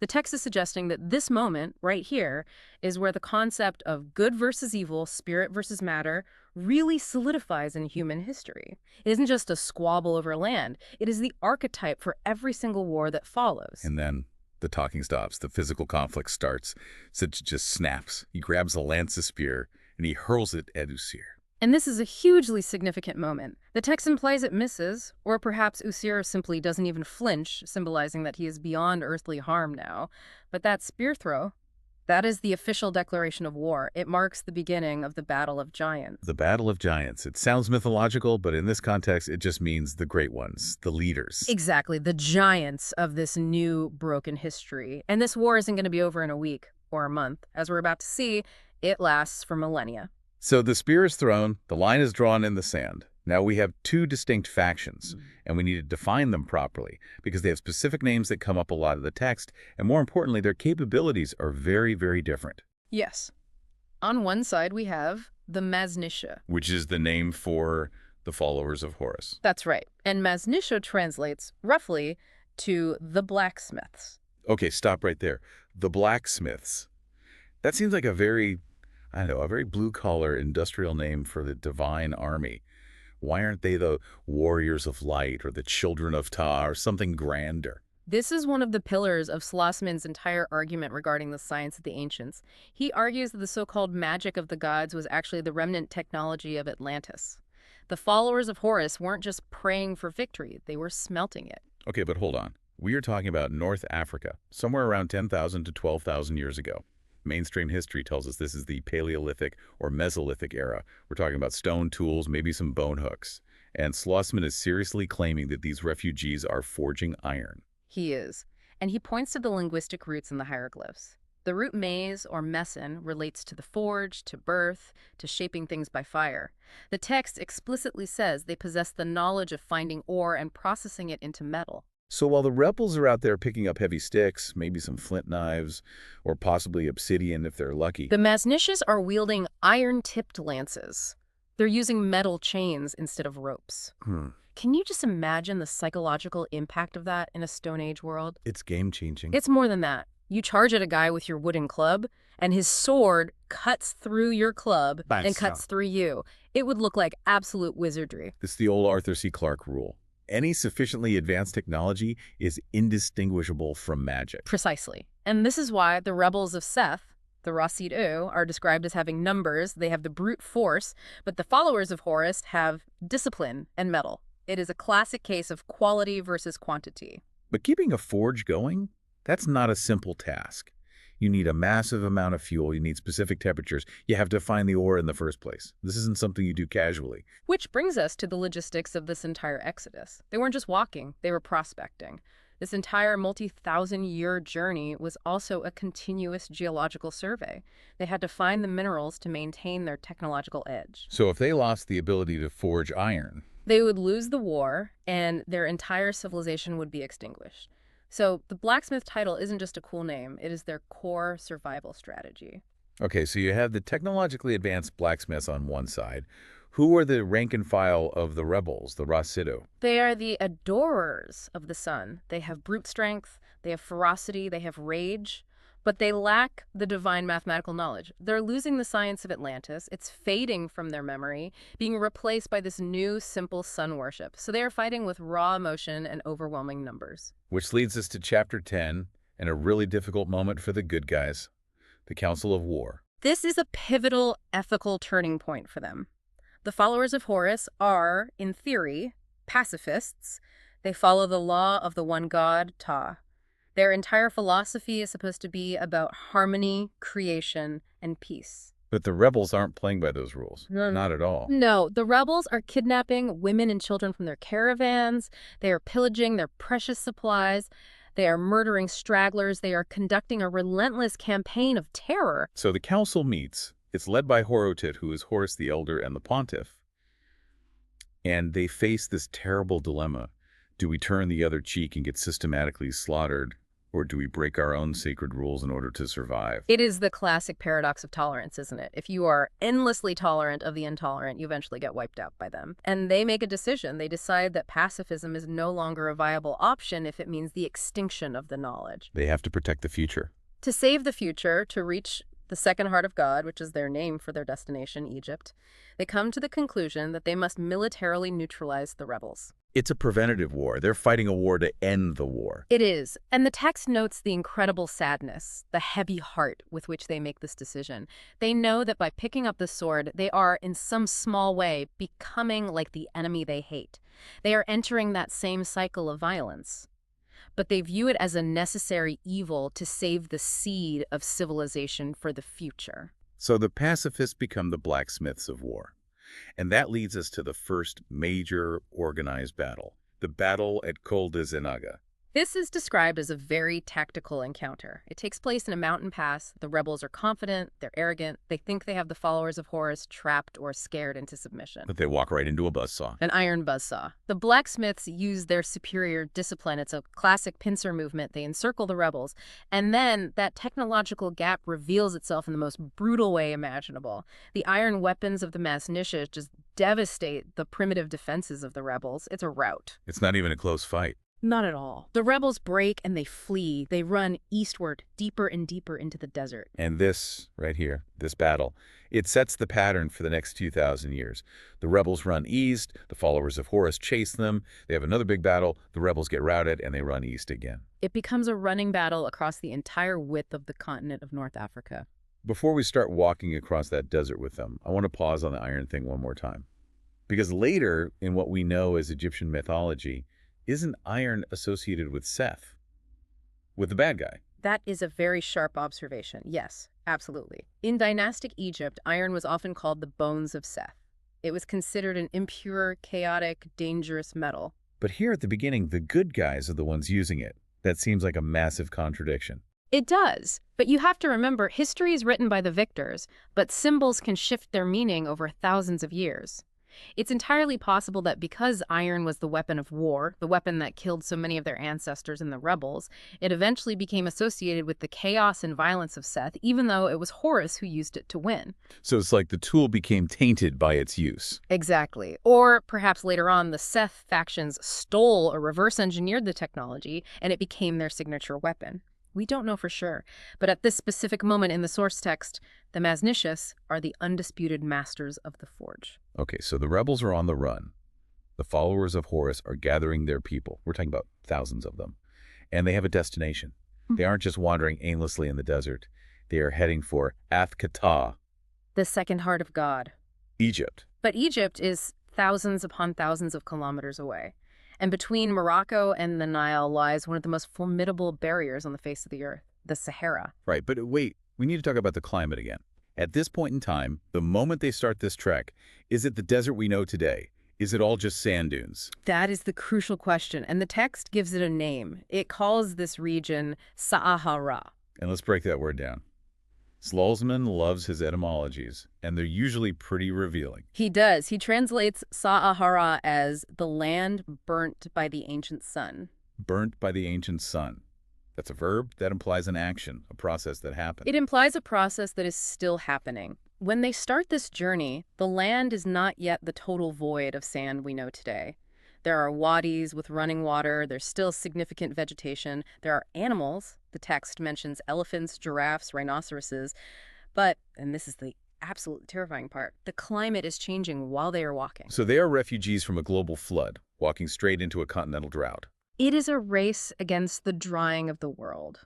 The text is suggesting that this moment, right here, is where the concept of good versus evil, spirit versus matter, really solidifies in human history. It isn't just a squabble over land. It is the archetype for every single war that follows. And then the talking stops. The physical conflict starts. Sid just snaps. He grabs a lance spear, and he hurls it at Ousir. And this is a hugely significant moment. The text implies it misses, or perhaps Ousir simply doesn't even flinch, symbolizing that he is beyond earthly harm now. But that spear throw, that is the official declaration of war. It marks the beginning of the Battle of Giants. The Battle of Giants. It sounds mythological, but in this context, it just means the great ones, the leaders. Exactly, the giants of this new broken history. And this war isn't going to be over in a week or a month. As we're about to see, it lasts for millennia. So the spear is thrown, the line is drawn in the sand. Now we have two distinct factions, and we need to define them properly because they have specific names that come up a lot of the text, and more importantly, their capabilities are very, very different. Yes. On one side, we have the Maznisha, which is the name for the followers of Horus. That's right. And Maznisha translates roughly to the blacksmiths. Okay, stop right there. The blacksmiths. That seems like a very, I don't know, a very blue-collar industrial name for the divine army. Why aren't they the warriors of light or the children of Ptah or something grander? This is one of the pillars of Slosman's entire argument regarding the science of the ancients. He argues that the so-called magic of the gods was actually the remnant technology of Atlantis. The followers of Horus weren't just praying for victory, they were smelting it. Okay, but hold on. We are talking about North Africa, somewhere around 10,000 to 12,000 years ago. Mainstream history tells us this is the Paleolithic or Mesolithic era. We're talking about stone tools, maybe some bone hooks. And Slosman is seriously claiming that these refugees are forging iron. He is. And he points to the linguistic roots in the hieroglyphs. The root maize or meson relates to the forge, to birth, to shaping things by fire. The text explicitly says they possess the knowledge of finding ore and processing it into metal. So while the rebels are out there picking up heavy sticks, maybe some flint knives, or possibly obsidian if they're lucky. The Masnishes are wielding iron-tipped lances. They're using metal chains instead of ropes. Can you just imagine the psychological impact of that in a Stone Age world? It's game-changing. It's more than that. You charge at a guy with your wooden club, and his sword cuts through your club and cuts through you. It would look like absolute wizardry. It's the old Arthur C. Clarke rule. Any sufficiently advanced technology is indistinguishable from magic. Precisely. And this is why the rebels of Seth, the Rasid-U, are described as having numbers. They have the brute force, but the followers of Horus have discipline and metal. It is a classic case of quality versus quantity. But keeping a forge going, that's not a simple task. You need a massive amount of fuel. You need specific temperatures. You have to find the ore in the first place. This isn't something you do casually. Which brings us to the logistics of this entire exodus. They weren't just walking, they were prospecting. This entire multi-thousand-year journey was also a continuous geological survey. They had to find the minerals to maintain their technological edge. So if they lost the ability to forge iron, they would lose the war, and their entire civilization would be extinguished. So the blacksmith title isn't just a cool name, it is their core survival strategy. Okay, so you have the technologically advanced blacksmiths on one side. Who are the rank and file of the rebels, the Rasid-U? They are the adorers of the sun. They have brute strength, they have ferocity, they have rage, but they lack the divine mathematical knowledge. They're losing the science of Atlantis. It's fading from their memory, being replaced by this new, simple sun worship. So they are fighting with raw emotion and overwhelming numbers. Which leads us to Chapter 10, and a really difficult moment for the good guys, the Council of War. This is a pivotal ethical turning point for them. The followers of Horus are, in theory, pacifists. They follow the law of the one god, Ptah. Their entire philosophy is supposed to be about harmony, creation, and peace. But the rebels aren't playing by those rules. No. Not at all. No, the rebels are kidnapping women and children from their caravans. They are pillaging their precious supplies. They are murdering stragglers. They are conducting a relentless campaign of terror. So the council meets. It's led by Horotit, who is Horus the Elder and the Pontiff. And they face this terrible dilemma. Do we turn the other cheek and get systematically slaughtered? Or do we break our own sacred rules in order to survive? It is the classic paradox of tolerance, isn't it? If you are endlessly tolerant of the intolerant, you eventually get wiped out by them. And they make a decision. They decide that pacifism is no longer a viable option if it means the extinction of the knowledge. They have to protect the future. To save the future, to reach the second heart of God, which is their name for their destination, Egypt, they come to the conclusion that they must militarily neutralize the rebels. It's a preventative war. They're fighting a war to end the war. It is. And the text notes the incredible sadness, the heavy heart with which they make this decision. They know that by picking up the sword, they are, in some small way, becoming like the enemy they hate. They are entering that same cycle of violence. But they view it as a necessary evil to save the seed of civilization for the future. So the pacifists become the blacksmiths of war. And that leads us to the first major organized battle, the battle at Col de Zenaga. This is described as a very tactical encounter. It takes place in a mountain pass. The rebels are confident, they're arrogant, they think they have the followers of Horus trapped or scared into submission. But they walk right into a buzzsaw. An iron buzzsaw. The blacksmiths use their superior discipline. It's a classic pincer movement. They encircle the rebels. And then that technological gap reveals itself in the most brutal way imaginable. The iron weapons of the Masnishes just devastate the primitive defenses of the rebels. It's a rout. It's not even a close fight. Not at all. The rebels break and they flee. They run eastward, deeper and deeper into the desert. And this, right here, this battle, it sets the pattern for the next 2,000 years. The rebels run east, the followers of Horus chase them, they have another big battle, the rebels get routed, and they run east again. It becomes a running battle across the entire width of the continent of North Africa. Before we start walking across that desert with them, I want to pause on the iron thing one more time. Because later, in what we know as Egyptian mythology, isn't iron associated with Seth? With the bad guy? That is a very sharp observation. Yes, absolutely. In dynastic Egypt, iron was often called the bones of Seth. It was considered an impure, chaotic, dangerous metal. But here at the beginning, the good guys are the ones using it. That seems like a massive contradiction. It does, but you have to remember history is written by the victors, but symbols can shift their meaning over thousands of years. It's entirely possible that because iron was the weapon of war, the weapon that killed so many of their ancestors and the rebels, it eventually became associated with the chaos and violence of Seth, even though it was Horus who used it to win. So it's like the tool became tainted by its use. Exactly. Or perhaps later on, the Seth factions stole or reverse-engineered the technology, and it became their signature weapon. We don't know for sure, but at this specific moment in the source text, the Maznicious are the undisputed masters of the forge. Okay, so the rebels are on the run. The followers of Horus are gathering their people. We're talking about thousands of them. And they have a destination. They aren't just wandering aimlessly in the desert. They are heading for Ahâ-Men-Ptah, The second heart of God. Egypt. But Egypt is thousands upon thousands of kilometers away. And between Morocco and the Nile lies one of the most formidable barriers on the face of the earth, the Sahara. Right, but wait, we need to talk about the climate again. At this point in time, the moment they start this trek, is it the desert we know today? Is it all just sand dunes? That is the crucial question, and the text gives it a name. It calls this region Sahara. And let's break that word down. Slosman loves his etymologies, and they're usually pretty revealing. He does. He translates Sahara as the land burnt by the ancient sun. Burnt by the ancient sun. That's a verb that implies an action, a process that happened. It implies a process that is still happening. When they start this journey, the land is not yet the total void of sand we know today. There are wadis with running water. There's still significant vegetation. There are animals. The text mentions elephants, giraffes, rhinoceroses. But, and this is the absolutely terrifying part, the climate is changing while they are walking. So they are refugees from a global flood, walking straight into a continental drought. It is a race against the drying of the world.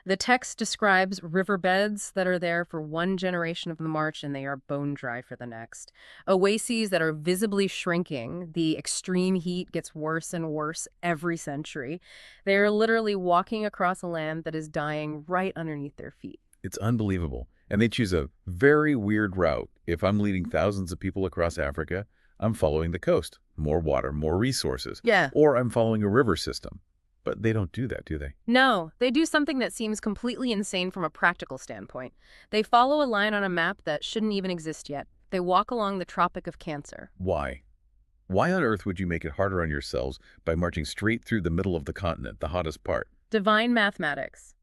The text describes riverbeds that are there for one generation of the march and they are bone dry for the next. Oases that are visibly shrinking. The extreme heat gets worse and worse every century. They are literally walking across a land that is dying right underneath their feet. It's unbelievable. And they choose a very weird route. If I'm leading thousands of people across Africa, I'm following the coast. More water, more resources. Yeah. Or I'm following a river system. But they don't do that, do they? No, they do something that seems completely insane from a practical standpoint. They follow a line on a map that shouldn't even exist yet. They walk along the Tropic of Cancer. Why? Why on earth would you make it harder on yourselves by marching straight through the middle of the continent, the hottest part? Divine mathematics.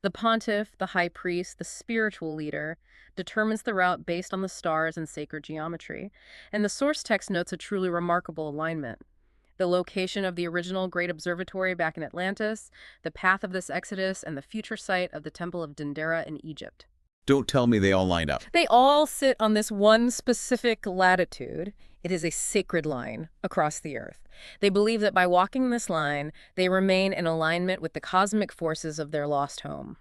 The pontiff, the high priest, the spiritual leader, determines the route based on the stars and sacred geometry. And the source text notes a truly remarkable alignment. The location of the original Great Observatory back in Atlantis, the path of this exodus, and the future site of the Temple of Dendera in Egypt. Don't tell me they all line up. They all sit on this one specific latitude. It is a sacred line across the earth. They believe that by walking this line, they remain in alignment with the cosmic forces of their lost home.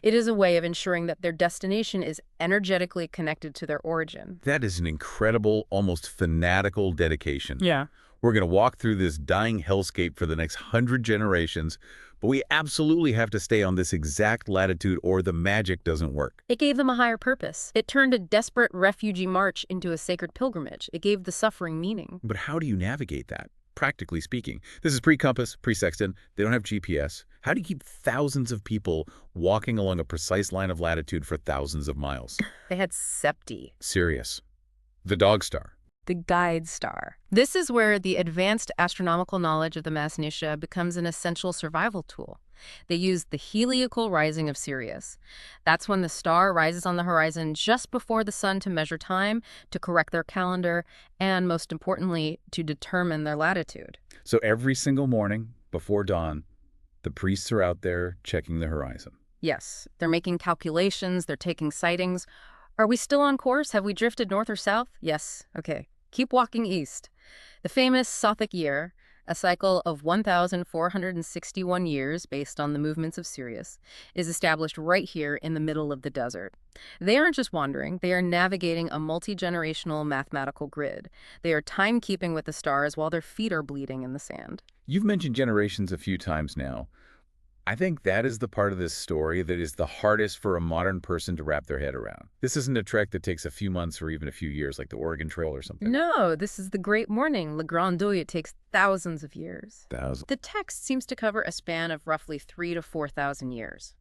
It is a way of ensuring that their destination is energetically connected to their origin. That is an incredible, almost fanatical dedication. Yeah. We're going to walk through this dying hellscape for the next 100 generations, but we absolutely have to stay on this exact latitude or the magic doesn't work. It gave them a higher purpose. It turned a desperate refugee march into a sacred pilgrimage. It gave the suffering meaning. But how do you navigate that, practically speaking? This is pre-compass, pre-sextant. They don't have GPS. How do you keep thousands of people walking along a precise line of latitude for thousands of miles? They had septi. Sirius, the dog star. The guide star. This is where the advanced astronomical knowledge of the Maznicious becomes an essential survival tool. They use the heliacal rising of Sirius. That's when the star rises on the horizon just before the sun to measure time, to correct their calendar, and most importantly, to determine their latitude. So every single morning, Before dawn, the priests are out there checking the horizon. Yes, they're making calculations, they're taking sightings. Are we still on course? Have we drifted north or south? Yes. Okay. Keep walking east. The famous Sothic year, a cycle of 1,461 years based on the movements of Sirius, is established right here in the middle of the desert. They aren't just wandering, they are navigating a multi-generational mathematical grid. They are timekeeping with the stars while their feet are bleeding in the sand. You've mentioned generations a few times now. I think that is the part of this story that is the hardest for a modern person to wrap their head around. This isn't a trek that takes a few months or even a few years, like the Oregon Trail or something. No, this is the Great Morning, Le Grand Deuil. It takes thousands of years. Thousands. The text seems to cover a span of roughly 3,000 to 4,000 years.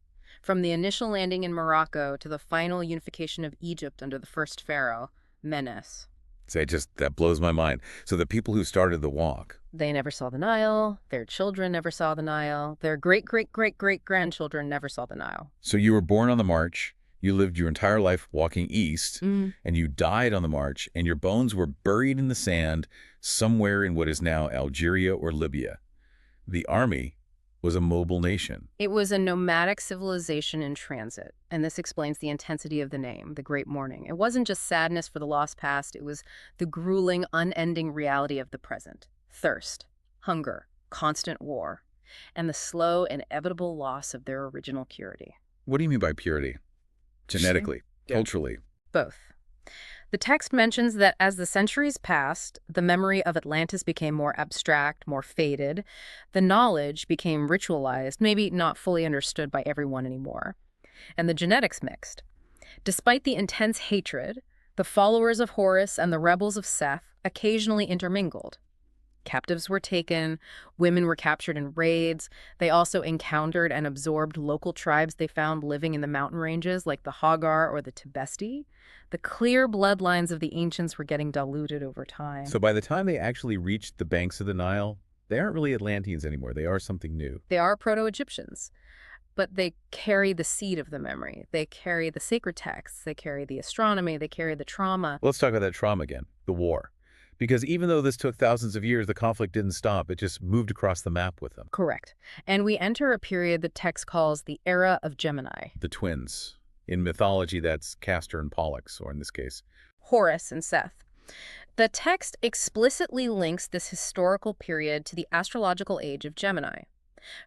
From the initial landing in Morocco to the final unification of Egypt under the first pharaoh, Menes. That blows my mind. So the people who started the walk, They never saw the Nile, their children never saw the Nile, their great-great-great-great-grandchildren never saw the Nile. so you were born on the march, you lived your entire life walking east, and you died on the march, and your bones were buried in the sand somewhere in what is now Algeria or Libya. The army was a mobile nation. It was a nomadic civilization in transit, and this explains the intensity of the name, the Great Mourning. It wasn't just sadness for the lost past, it was the grueling, unending reality of the present. Thirst, hunger, constant war, and the slow, inevitable loss of their original purity. What do you mean by purity? Genetically, Yeah. culturally. Both. The text mentions that as the centuries passed, the memory of Atlantis became more abstract, more faded. The knowledge became ritualized, maybe not fully understood by everyone anymore. And the genetics mixed. Despite the intense hatred, the followers of Horus and the rebels of Seth occasionally intermingled. Captives were taken, women were captured in raids. They also encountered and absorbed local tribes they found living in the mountain ranges like the Hagar or the Tibesti. The clear bloodlines of the ancients were getting diluted over time. So by the time they actually reached the banks of the Nile, they aren't really Atlanteans anymore. They are something new. They are Proto-Egyptians, but they carry the seed of the memory. They carry the sacred texts. They carry the astronomy. They carry the trauma. Let's talk about that trauma again, the war. Because even though this took thousands of years, the conflict didn't stop. It just moved across the map with them. Correct. And we enter a period the text calls the Era of Gemini. The twins. In mythology, that's Castor and Pollux, or in this case, Horus and Seth. The text explicitly links this historical period to the astrological age of Gemini.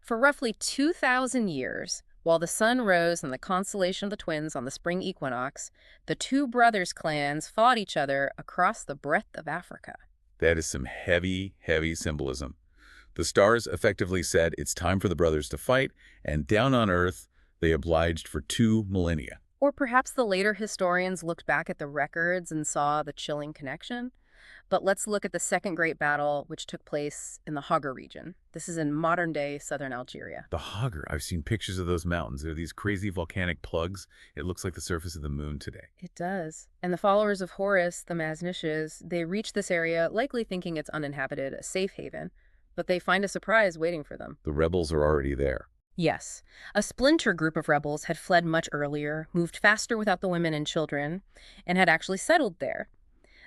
For roughly 2,000 years, while the sun rose in the constellation of the twins on the spring equinox, the two brothers' clans fought each other across the breadth of Africa. that is some heavy, heavy symbolism. The stars effectively said it's time for the brothers to fight, and down on Earth, they obliged for 2 millennia. Or perhaps the later historians looked back at the records and saw the chilling connection. But let's look at the second great battle, which took place in the Hagar region. This is in modern-day southern Algeria. The Hagar, I've seen pictures of those mountains. They're these crazy volcanic plugs. It looks like the surface of the moon today. It does. And the followers of Horus, the Maznishes, they reach this area likely thinking it's uninhabited, a safe haven, but they find a surprise waiting for them. The rebels are already there. Yes. A splinter group of rebels had fled much earlier, moved faster without the women and children, and had actually settled there.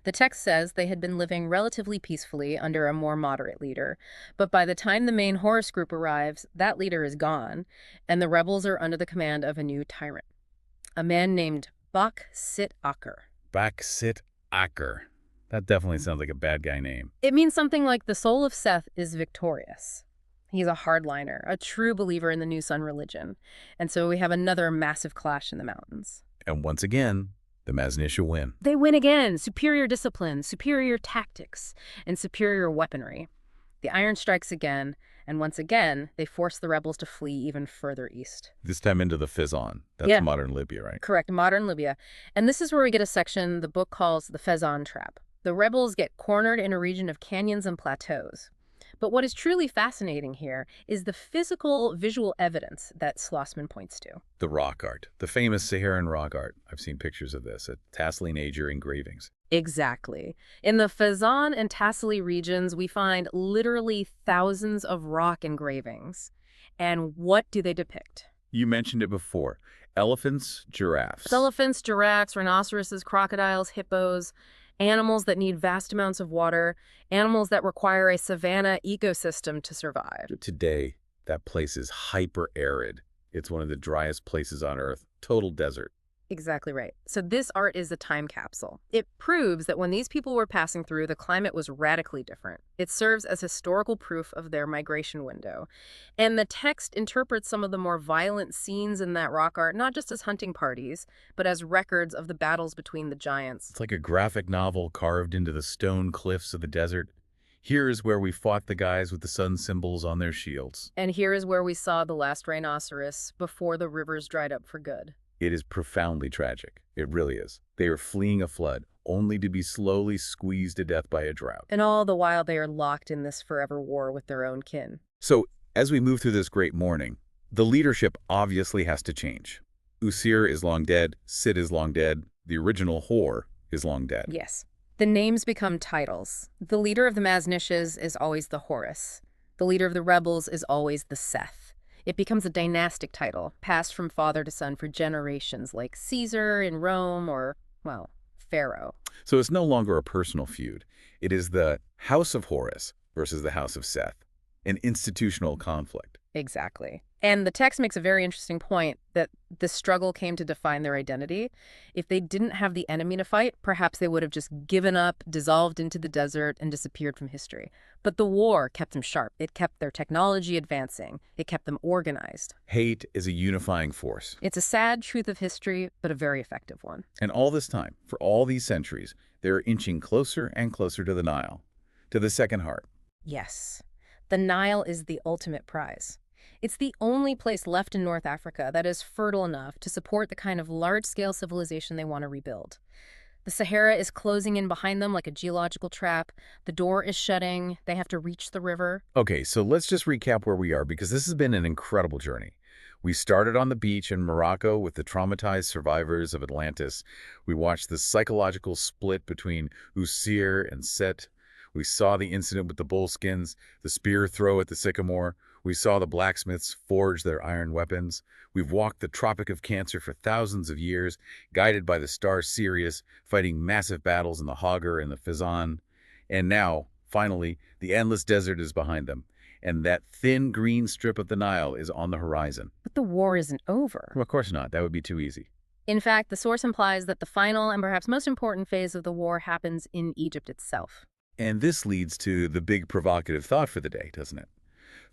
The text says they had been living relatively peacefully under a more moderate leader, but by the time the main Horus group arrives, that leader is gone, and the rebels are under the command of a new tyrant, a man named Bak-Sit-Aker. Bak-Sit-Aker. That definitely sounds like a bad guy name. It means something like the soul of Seth is victorious. He's a hardliner, a true believer in the new sun religion, and so we have another massive clash in the mountains. And once again, the Maznisha win. They win again. Superior discipline, superior tactics, and superior weaponry. The iron strikes again, and once again, they force the rebels to flee even further east. This time into the Fezzan. That's Yeah. modern Libya, right? Correct, modern Libya. And this is where we get a section the book calls the Fezzan Trap. The rebels get cornered in a region of canyons and plateaus. But what is truly fascinating here is the physical, visual evidence that Slosman points to. The rock art. The famous Saharan rock art. I've seen pictures of this at Tassili Nager engravings. Exactly. In the Fezzan and Tassili regions, we find literally thousands of rock engravings. And what do they depict? You mentioned it before. Elephants, giraffes. Elephants, giraffes, rhinoceroses, crocodiles, hippos, animals that need vast amounts of water, animals that require a savanna ecosystem to survive. Today, that place is hyper-arid. It's one of the driest places on Earth. Total desert. Exactly right. So this art is a time capsule. It proves that when these people were passing through, the climate was radically different. It serves as historical proof of their migration window. And the text interprets some of the more violent scenes in that rock art, not just as hunting parties, but as records of the battles between the giants. It's like a graphic novel carved into the stone cliffs of the desert. Here is where we fought the guys with the sun symbols on their shields. And here is where we saw the last rhinoceros before the rivers dried up for good. It is profoundly tragic. It really is. They are fleeing a flood, only to be slowly squeezed to death by a drought. And all the while they are locked in this forever war with their own kin. So, as we move through this great morning, the leadership obviously has to change. Ousir is long dead, Sid is long dead, the original Hor is long dead. Yes. The names become titles. The leader of the Maznishes is always the Horus. The leader of the rebels is always the Seth. It becomes a dynastic title, passed from father to son for generations, like Caesar in Rome or, well, Pharaoh. So it's no longer a personal feud. It is the House of Horus versus the House of Seth, an institutional conflict. Exactly. And the text makes a very interesting point that the struggle came to define their identity. If they didn't have the enemy to fight, perhaps they would have just given up, dissolved into the desert, and disappeared from history. But the war kept them sharp. It kept their technology advancing. It kept them organized. Hate is a unifying force. It's a sad truth of history, but a very effective one. And all this time, for all these centuries, they're inching closer and closer to the Nile, to the second heart. Yes. The Nile is the ultimate prize. It's the only place left in North Africa that is fertile enough to support the kind of large-scale civilization they want to rebuild. The Sahara is closing in behind them like a geological trap. The door is shutting. They have to reach the river. Okay, so let's just recap where we are, because this has been an incredible journey. We started on the beach in Morocco with the traumatized survivors of Atlantis. We watched the psychological split between Ousir and Set. We saw the incident with the bullskins, the spear throw at the sycamore. We saw the blacksmiths forge their iron weapons. We've walked the Tropic of Cancer for thousands of years, guided by the star Sirius, fighting massive battles in the Hagar and the Fizan. And now, finally, the endless desert is behind them, and that thin green strip of the Nile is on the horizon. But the war isn't over. Well, of course not. That would be too easy. In fact, the source implies that the final and perhaps most important phase of the war happens in Egypt itself. And this leads to the big provocative thought for the day, doesn't it?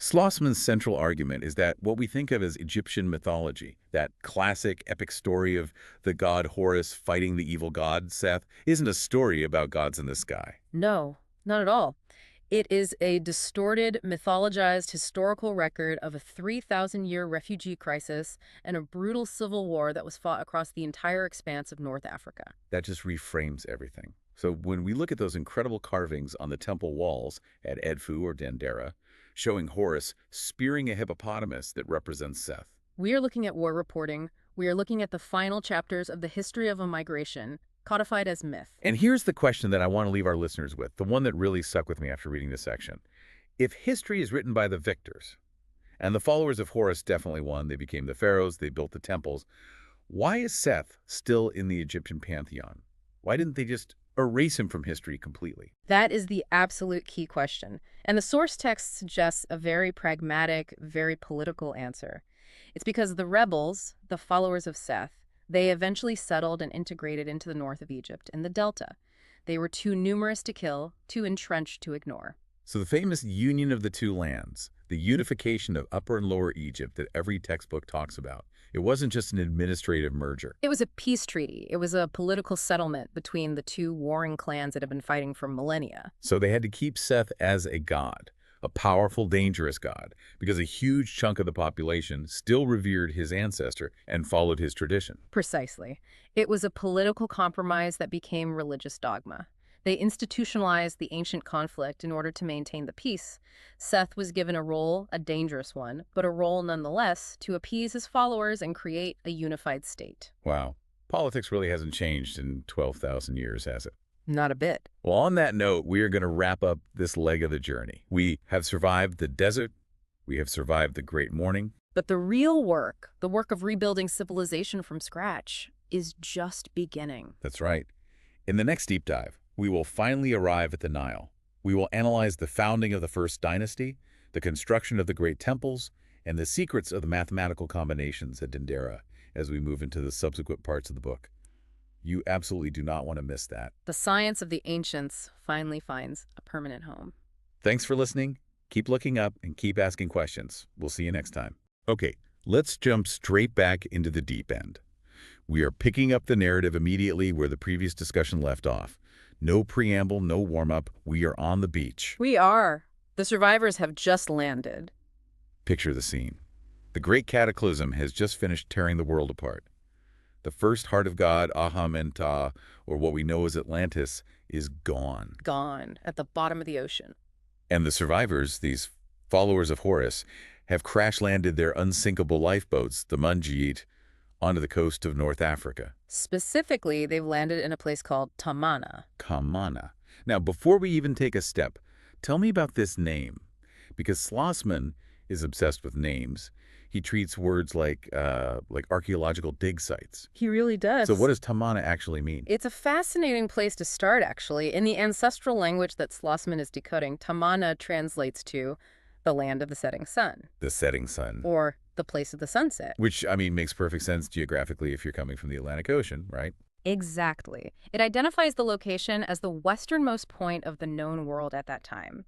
Slosman's central argument is that what we think of as Egyptian mythology, that classic epic story of the god Horus fighting the evil god Seth, isn't a story about gods in the sky. No, not at all. It is a distorted, mythologized historical record of a 3,000-year refugee crisis and a brutal civil war that was fought across the entire expanse of North Africa. That just reframes everything. So when we look at those incredible carvings on the temple walls at Edfu or Dendera, showing Horus spearing a hippopotamus that represents Seth. We are looking at war reporting. We are looking at the final chapters of the history of a migration, codified as myth. And here's the question that I want to leave our listeners with, the one that really stuck with me after reading this section. If history is written by the victors, and the followers of Horus definitely won, they became the pharaohs, they built the temples, why is Seth still in the Egyptian pantheon? Why didn't they just erase him from history completely? That is the absolute key question. And the source text suggests a very pragmatic, very political answer. It's because the rebels, the followers of Seth, they eventually settled and integrated into the north of Egypt in the Delta. They were too numerous to kill, too entrenched to ignore. So the famous union of the two lands, the unification of Upper and Lower Egypt that every textbook talks about, it wasn't just an administrative merger. It was a peace treaty. It was a political settlement between the two warring clans that had been fighting for millennia. So they had to keep Seth as a god, a powerful, dangerous god, because a huge chunk of the population still revered his ancestor and followed his tradition. Precisely. It was a political compromise that became religious dogma. They institutionalized the ancient conflict in order to maintain the peace. Seth was given a role, a dangerous one, but a role nonetheless, to appease his followers and create a unified state. Wow. Politics really hasn't changed in 12,000 years, has it? Not a bit. Well, on that note, we are going to wrap up this leg of the journey. We have survived the desert. We have survived the great morning. But the real work, the work of rebuilding civilization from scratch, is just beginning. That's right. In the next deep dive, We will finally arrive at the Nile. We will analyze the founding of the first dynasty, the construction of the great temples, and the secrets of the mathematical combinations at Dendera as we move into the subsequent parts of the book. You absolutely do not want to miss that. The science of the ancients finally finds a permanent home. Thanks for listening. Keep looking up and keep asking questions. We'll see you next time. Okay, let's jump straight back into the deep end. We are picking up the narrative immediately where the previous discussion left off. No preamble, no warm-up. We are on the beach. We are. The survivors have just landed. Picture the scene. The great cataclysm has just finished tearing the world apart. The first heart of God, Ahâ-Men-Ptah, or what we know as Atlantis, is gone. Gone at the bottom of the ocean. And the survivors, these followers of Horus, have crash-landed their unsinkable lifeboats, the Mandjit, onto the coast of North Africa. Specifically, they've landed in a place called Tamana. Kamana. Now, before we even take a step, tell me about this name. Because Slosman is obsessed with names. He treats words like archaeological dig sites. He really does. So what does Tamana actually mean? It's a fascinating place to start, actually. In the ancestral language that Slosman is decoding, Tamana translates to the land of the setting sun. The setting sun. Or the place of the sunset. Which, I mean, makes perfect sense geographically if you're coming from the Atlantic Ocean, right? Exactly. It identifies the location as the westernmost point of the known world at that time.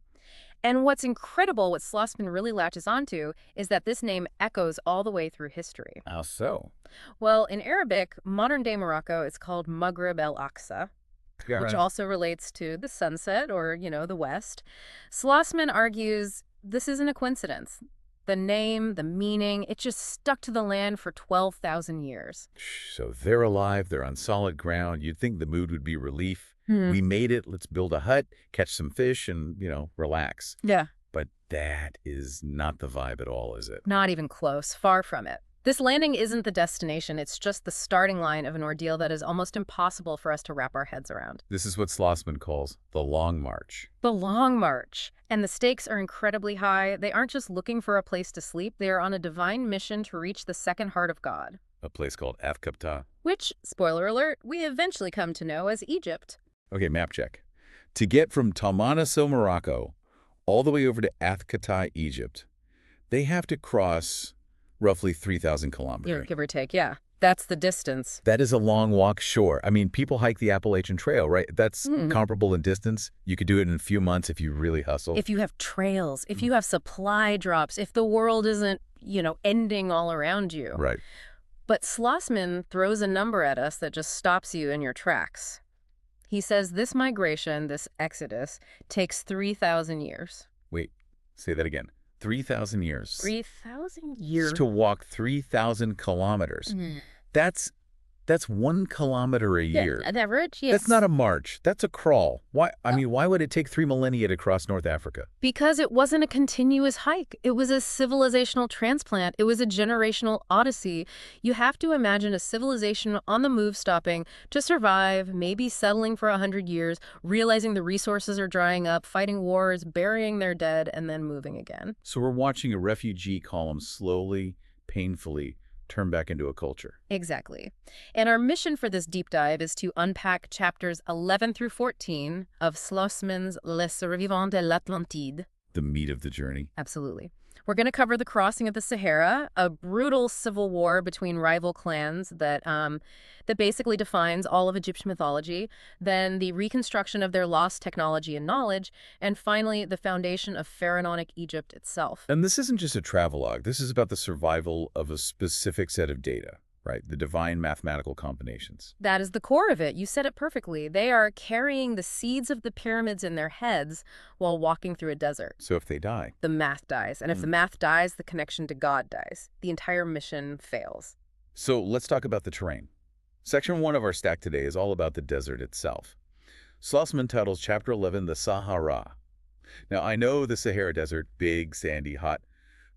And what's incredible, what Slosman really latches onto, is that this name echoes all the way through history. How so? Well, in Arabic, modern-day Morocco is called Maghreb el-Aqsa, which also relates to the sunset or, the west. Slosman argues this isn't a coincidence. The name, the meaning, it just stuck to the land for 12,000 years. So they're alive, they're on solid ground. You'd think the mood would be relief. We made it, let's build a hut, catch some fish, and, relax. Yeah. But that is not the vibe at all, is it? Not even close. Far from it. This landing isn't the destination. It's just the starting line of an ordeal that is almost impossible for us to wrap our heads around. This is what Slosman calls the long march. The long march. And the stakes are incredibly high. They aren't just looking for a place to sleep. They are on a divine mission to reach the second heart of God. A place called Ahâ-Men-Ptah. Which, spoiler alert, we eventually come to know as Egypt. Okay, map check. To get from Tamana, Morocco, all the way over to Ahâ-Men-Ptah, Egypt, they have to cross roughly 3,000 kilometers. Yeah, give or take, yeah. That's the distance. That is a long walk shore. I mean, people hike the Appalachian Trail, right? That's comparable in distance. You could do it in a few months if you really hustle. If you have trails, if you have supply drops, if the world isn't, ending all around you. Right. But Slosman throws a number at us that just stops you in your tracks. He says this migration, this exodus, takes 3,000 years. Wait, say that again. 3,000 years. 3,000 years? To walk 3,000 kilometers. That's 1 kilometer a year. An average, yes. That's not a march. That's a crawl. Why? I mean, why would it take 3 millennia to cross North Africa? Because it wasn't a continuous hike. It was a civilizational transplant. It was a generational odyssey. You have to imagine a civilization on the move stopping to survive, maybe settling for 100 years, realizing the resources are drying up, fighting wars, burying their dead, and then moving again. So we're watching a refugee column slowly, painfully turn back into a culture. Exactly. And our mission for this deep dive is to unpack chapters 11 through 14 of Slosman's Les Survivants de l'Atlantide. The meat of the journey. Absolutely. We're going to cover the crossing of the Sahara, a brutal civil war between rival clans that basically defines all of Egyptian mythology, then the reconstruction of their lost technology and knowledge, and finally the foundation of pharaonic Egypt itself. And this isn't just a travelogue. This is about the survival of a specific set of data, right? The divine mathematical combinations. That is the core of it. You said it perfectly. They are carrying the seeds of the pyramids in their heads while walking through a desert. So if they die, the math dies. And if the math dies, the connection to God dies. The entire mission fails. So let's talk about the terrain. Section 1 of our stack today is all about the desert itself. Slosman titles Chapter 11 the Sahara. Now, I know the Sahara Desert, big, sandy, hot,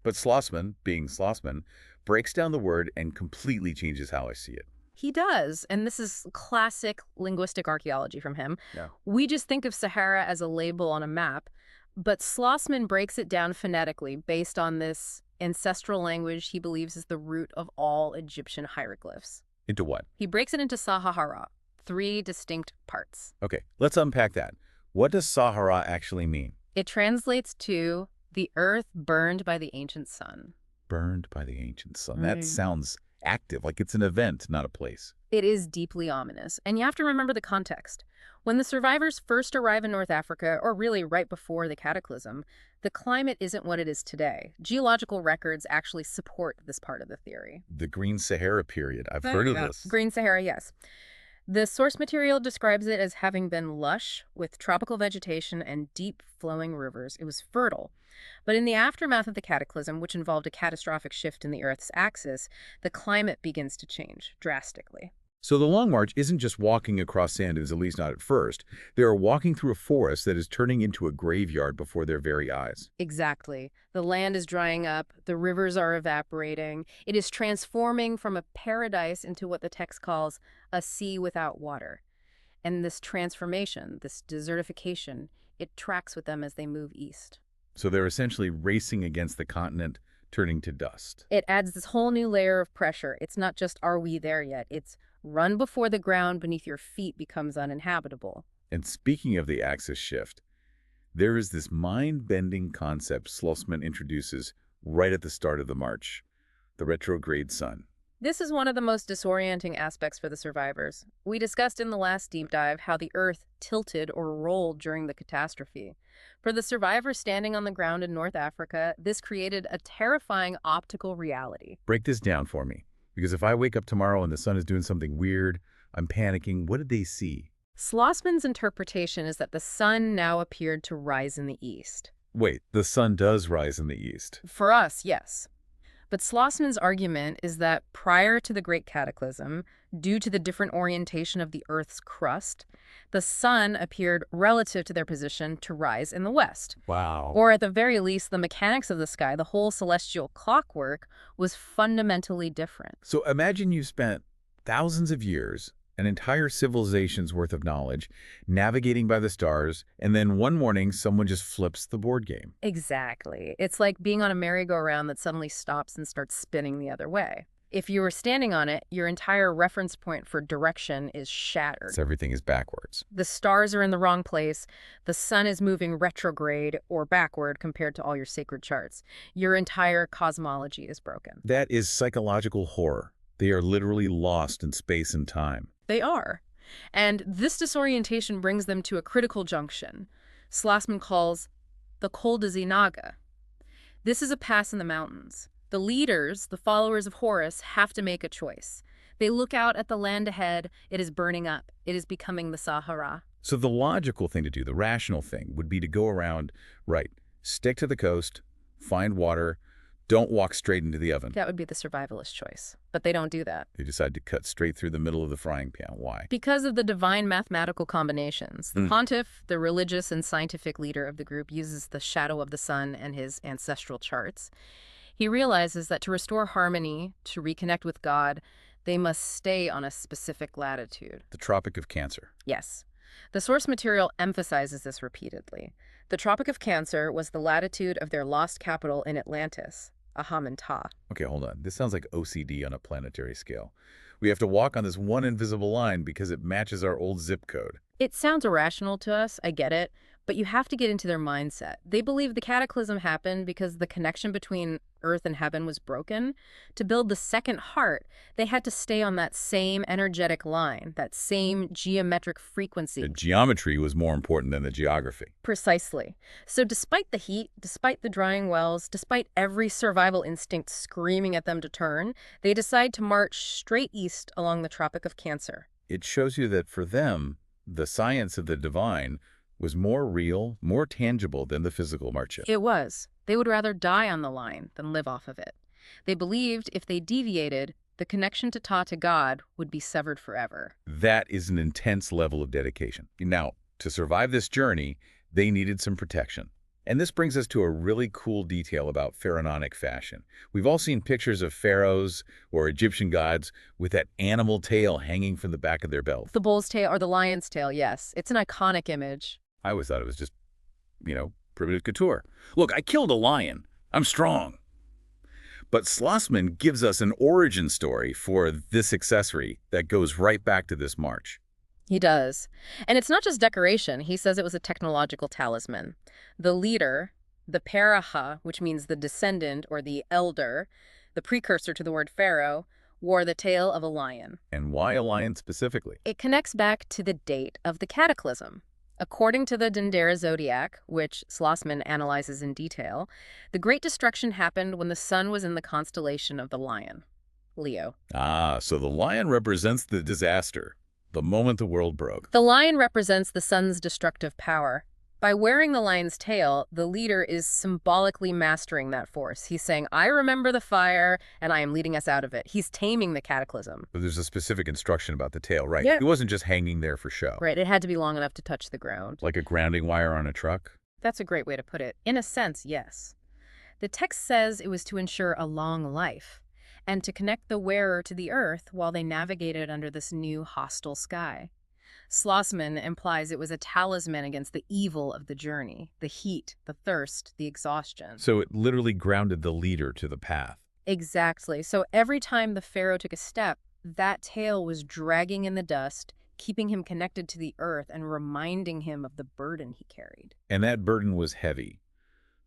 but Slosman, being Slosman, breaks down the word and completely changes how I see it. He does, and this is classic linguistic archaeology from him. Yeah. We just think of Sahara as a label on a map, but Slosman breaks it down phonetically based on this ancestral language he believes is the root of all Egyptian hieroglyphs. Into what? He breaks it into Sahara, 3 distinct parts. Okay, let's unpack that. What does Sahara actually mean? It translates to the earth burned by the ancient sun. Burned by the ancient sun. Right. That sounds active, like it's an event, not a place. It is deeply ominous, and you have to remember the context. When the survivors first arrive in North Africa, or really right before the cataclysm, the climate isn't what it is today. Geological records actually support this part of the theory. The Green Sahara period. I've heard of this. Green Sahara, yes. The source material describes it as having been lush, with tropical vegetation and deep flowing rivers. It was fertile. But in the aftermath of the cataclysm, which involved a catastrophic shift in the Earth's axis, the climate begins to change drastically. So the Long March isn't just walking across sand dunes, at least not at first. They are walking through a forest that is turning into a graveyard before their very eyes. Exactly. The land is drying up, the rivers are evaporating. It is transforming from a paradise into what the text calls a sea without water. And this transformation, this desertification, it tracks with them as they move east. So they're essentially racing against the continent, turning to dust. It adds this whole new layer of pressure. It's not just, are we there yet? It's run before the ground beneath your feet becomes uninhabitable. And speaking of the axis shift, there is this mind-bending concept Slosman introduces right at the start of the march, the retrograde sun. This is one of the most disorienting aspects for the survivors. We discussed in the last deep dive how the Earth tilted or rolled during the catastrophe. For the survivors standing on the ground in North Africa, this created a terrifying optical reality. Break this down for me, because if I wake up tomorrow and the sun is doing something weird, I'm panicking. What did they see? Slosman's interpretation is that the sun now appeared to rise in the east. Wait, the sun does rise in the east. For us, yes. But Slosman's argument is that prior to the Great Cataclysm, due to the different orientation of the Earth's crust, the sun appeared relative to their position to rise in the west. Wow. Or at the very least, the mechanics of the sky, the whole celestial clockwork, was fundamentally different. So imagine you spent thousands of years, an entire civilization's worth of knowledge, navigating by the stars, and then one morning someone just flips the board game. Exactly. It's like being on a merry-go-round that suddenly stops and starts spinning the other way. If you were standing on it, your entire reference point for direction is shattered. So everything is backwards. The stars are in the wrong place. The sun is moving retrograde or backward compared to all your sacred charts. Your entire cosmology is broken. That is psychological horror. They are literally lost in space and time. They are. And this disorientation brings them to a critical junction. Slosman calls the Col de Zinaga. This is a pass in the mountains. The leaders, the followers of Horus, have to make a choice. They look out at the land ahead. It is burning up. It is becoming the Sahara. So the logical thing to do, the rational thing, would be to go around, right, stick to the coast, find water, don't walk straight into the oven. That would be the survivalist choice. But they don't do that. They decide to cut straight through the middle of the frying pan. Why? Because of the divine mathematical combinations. The pontiff, the religious and scientific leader of the group, uses the shadow of the sun and his ancestral charts. He realizes that to restore harmony, to reconnect with God, they must stay on a specific latitude. The Tropic of Cancer. Yes. The source material emphasizes this repeatedly. The Tropic of Cancer was the latitude of their lost capital in Atlantis, Ahâ-Men-Ptah. Okay, hold on. This sounds like OCD on a planetary scale. We have to walk on this one invisible line because it matches our old zip code. It sounds irrational to us, I get it, but you have to get into their mindset. They believe the cataclysm happened because the connection between earth and heaven was broken. To build the second heart, they had to stay on that same energetic line, that same geometric frequency. The geometry was more important than the geography. Precisely. So despite the heat, despite the drying wells, despite every survival instinct screaming at them to turn, they decide to march straight east along the Tropic of Cancer. It shows you that for them, the science of the divine was more real, more tangible than the physical march-up. It was. They would rather die on the line than live off of it. They believed if they deviated, the connection to Ptah, to God, would be severed forever. That is an intense level of dedication. Now, to survive this journey, they needed some protection. And this brings us to a really cool detail about pharaonic fashion. We've all seen pictures of pharaohs or Egyptian gods with that animal tail hanging from the back of their belt. The bull's tail or the lion's tail, yes. It's an iconic image. I always thought it was just, primitive couture. Look, I killed a lion. I'm strong. But Slosman gives us an origin story for this accessory that goes right back to this march. He does. And it's not just decoration. He says it was a technological talisman. The leader, the Paraha, which means the descendant or the elder, the precursor to the word pharaoh, wore the tail of a lion. And why a lion specifically? It connects back to the date of the cataclysm. According to the Dendera zodiac, which Slosman analyzes in detail, the Great Destruction happened when the sun was in the constellation of the Lion, Leo. Ah, so the lion represents the disaster, the moment the world broke. The lion represents the sun's destructive power. By wearing the lion's tail, the leader is symbolically mastering that force. He's saying, I remember the fire, and I am leading us out of it. He's taming the cataclysm. But there's a specific instruction about the tail, right? Yeah. It wasn't just hanging there for show. Right, it had to be long enough to touch the ground. Like a grounding wire on a truck? That's a great way to put it. In a sense, yes. The text says it was to ensure a long life and to connect the wearer to the earth while they navigated under this new hostile sky. Slosman implies it was a talisman against the evil of the journey, the heat, the thirst, the exhaustion. So it literally grounded the leader to the path. Exactly. So every time the pharaoh took a step, that tail was dragging in the dust, keeping him connected to the earth and reminding him of the burden he carried. And that burden was heavy.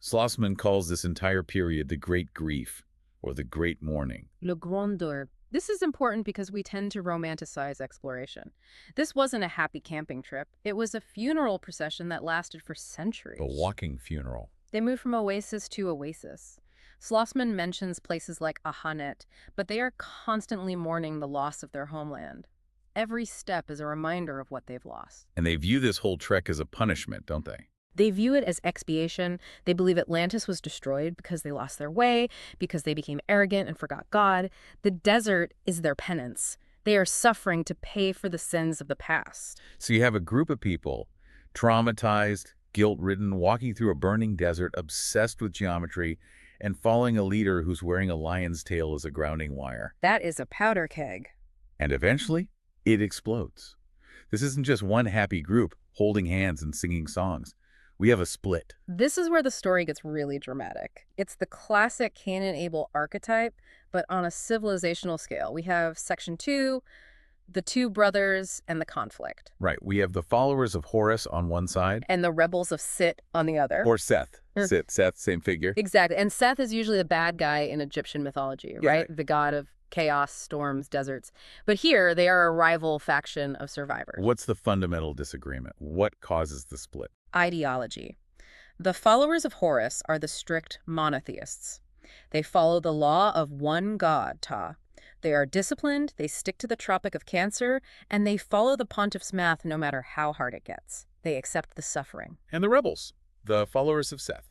Slosman calls this entire period the Great Grief, or the Great Mourning. Le Grand Deuil. This is important because we tend to romanticize exploration. This wasn't a happy camping trip. It was a funeral procession that lasted for centuries. A walking funeral. They moved from oasis to oasis. Slosman mentions places like Ahâ-Men-Ptah, but they are constantly mourning the loss of their homeland. Every step is a reminder of what they've lost. And they view this whole trek as a punishment, don't they? They view it as expiation. They believe Atlantis was destroyed because they lost their way, because they became arrogant and forgot God. The desert is their penance. They are suffering to pay for the sins of the past. So you have a group of people, traumatized, guilt-ridden, walking through a burning desert, obsessed with geometry, and following a leader who's wearing a lion's tail as a grounding wire. That is a powder keg. And eventually, it explodes. This isn't just one happy group holding hands and singing songs. We have a split. This is where the story gets really dramatic. It's the classic Cain and Abel archetype, but on a civilizational scale. We have Section 2, the two brothers, and the conflict. Right. We have the followers of Horus on one side. And the rebels of Sit on the other. Or Seth. Seth, same figure. Exactly. And Seth is usually the bad guy in Egyptian mythology, right? The god of chaos, storms, deserts. But here, they are a rival faction of survivors. What's the fundamental disagreement? What causes the split? Ideology. The followers of Horus are the strict monotheists. They follow the law of one god, Ptah. They are disciplined, they stick to the Tropic of Cancer, and they follow the pontiff's math no matter how hard it gets. They accept the suffering. And the rebels, the followers of Seth.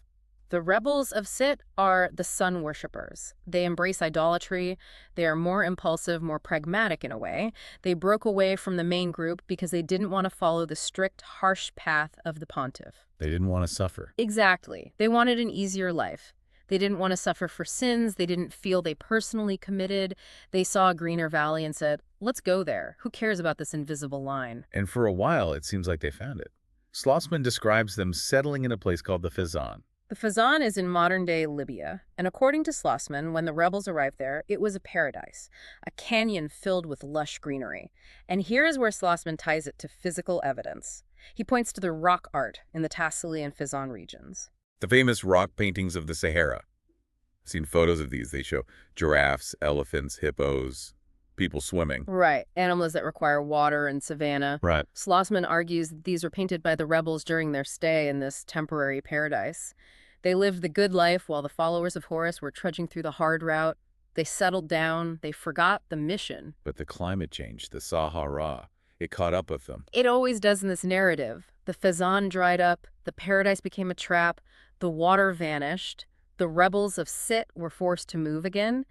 The rebels of Sit are the sun worshippers. They embrace idolatry. They are more impulsive, more pragmatic in a way. They broke away from the main group because they didn't want to follow the strict, harsh path of the pontiff. They didn't want to suffer. Exactly. They wanted an easier life. They didn't want to suffer for sins. They didn't feel they personally committed. They saw a greener valley and said, let's go there. Who cares about this invisible line? And for a while, it seems like they found it. Slosman describes them settling in a place called the Fezzan. The Fezzan is in modern-day Libya, and according to Slosman, when the rebels arrived there, it was a paradise, a canyon filled with lush greenery. And here is where Slosman ties it to physical evidence. He points to the rock art in the Tassili and Fezzan regions. The famous rock paintings of the Sahara. I've seen photos of these. They show giraffes, elephants, hippos, people swimming. Right, animals that require water and savanna. Right. Slosman argues that these were painted by the rebels during their stay in this temporary paradise. They lived the good life while the followers of Horus were trudging through the hard route. They settled down. They forgot the mission. But the climate change, the Sahara, it caught up with them. It always does in this narrative. The Fezzan dried up. The paradise became a trap. The water vanished. The rebels of Sit were forced to move again.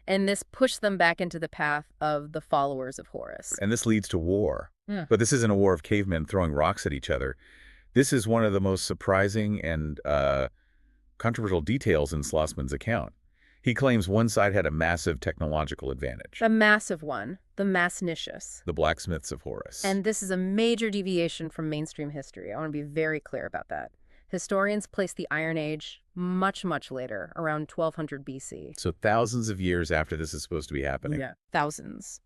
And this pushed them back into the path of the followers of Horus. And this leads to war. Yeah. But this isn't a war of cavemen throwing rocks at each other. This is one of the most surprising and controversial details in Slosman's account. He claims one side had a massive technological advantage. A massive one, the Masnicius. The blacksmiths of Horus. And this is a major deviation from mainstream history. I want to be very clear about that. Historians place the Iron Age much, much later, around 1200 BC. So thousands of years after this is supposed to be happening. Yeah, thousands.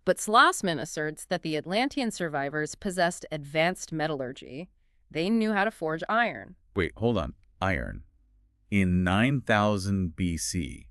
But Slosman asserts that the Atlantean survivors possessed advanced metallurgy. They knew how to forge iron. Wait, hold on. Iron. In 9000 BC.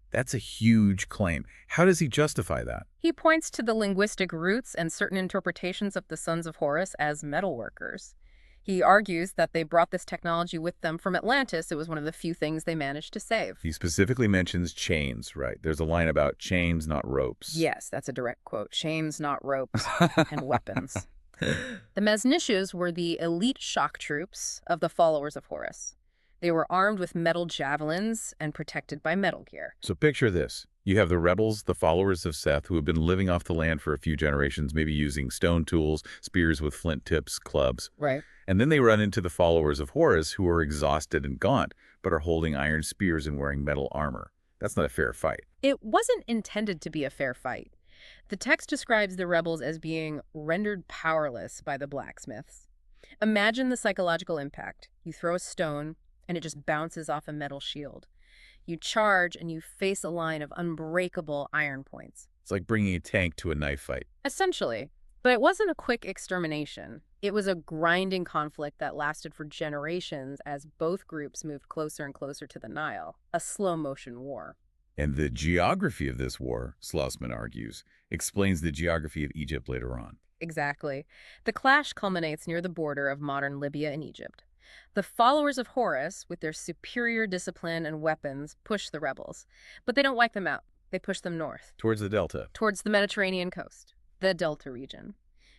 That's a huge claim. How does he justify that? He points to the linguistic roots and certain interpretations of the sons of Horus as metalworkers. He argues that they brought this technology with them from Atlantis. It was one of the few things they managed to save. He specifically mentions chains, right? There's a line about chains, not ropes. Yes, that's a direct quote. Chains, not ropes, and weapons. The Mesnishus were the elite shock troops of the followers of Horus. They were armed with metal javelins and protected by metal gear. So picture this. You have the rebels, the followers of Seth, who have been living off the land for a few generations, maybe using stone tools, spears with flint tips, clubs. Right. And then they run into the followers of Horus, who are exhausted and gaunt, but are holding iron spears and wearing metal armor. That's not a fair fight. It wasn't intended to be a fair fight. The text describes the rebels as being rendered powerless by the blacksmiths. Imagine the psychological impact. You throw a stone, and it just bounces off a metal shield. You charge, and you face a line of unbreakable iron points. It's like bringing a tank to a knife fight. Essentially. But it wasn't a quick extermination. It was a grinding conflict that lasted for generations as both groups moved closer and closer to the Nile. A slow-motion war. And the geography of this war, Slosman argues, explains the geography of Egypt later on. Exactly. The clash culminates near the border of modern Libya and Egypt. The followers of Horus, with their superior discipline and weapons, push the rebels. But they don't wipe them out. They push them north. Towards the Delta. Towards the Mediterranean coast, the Delta region.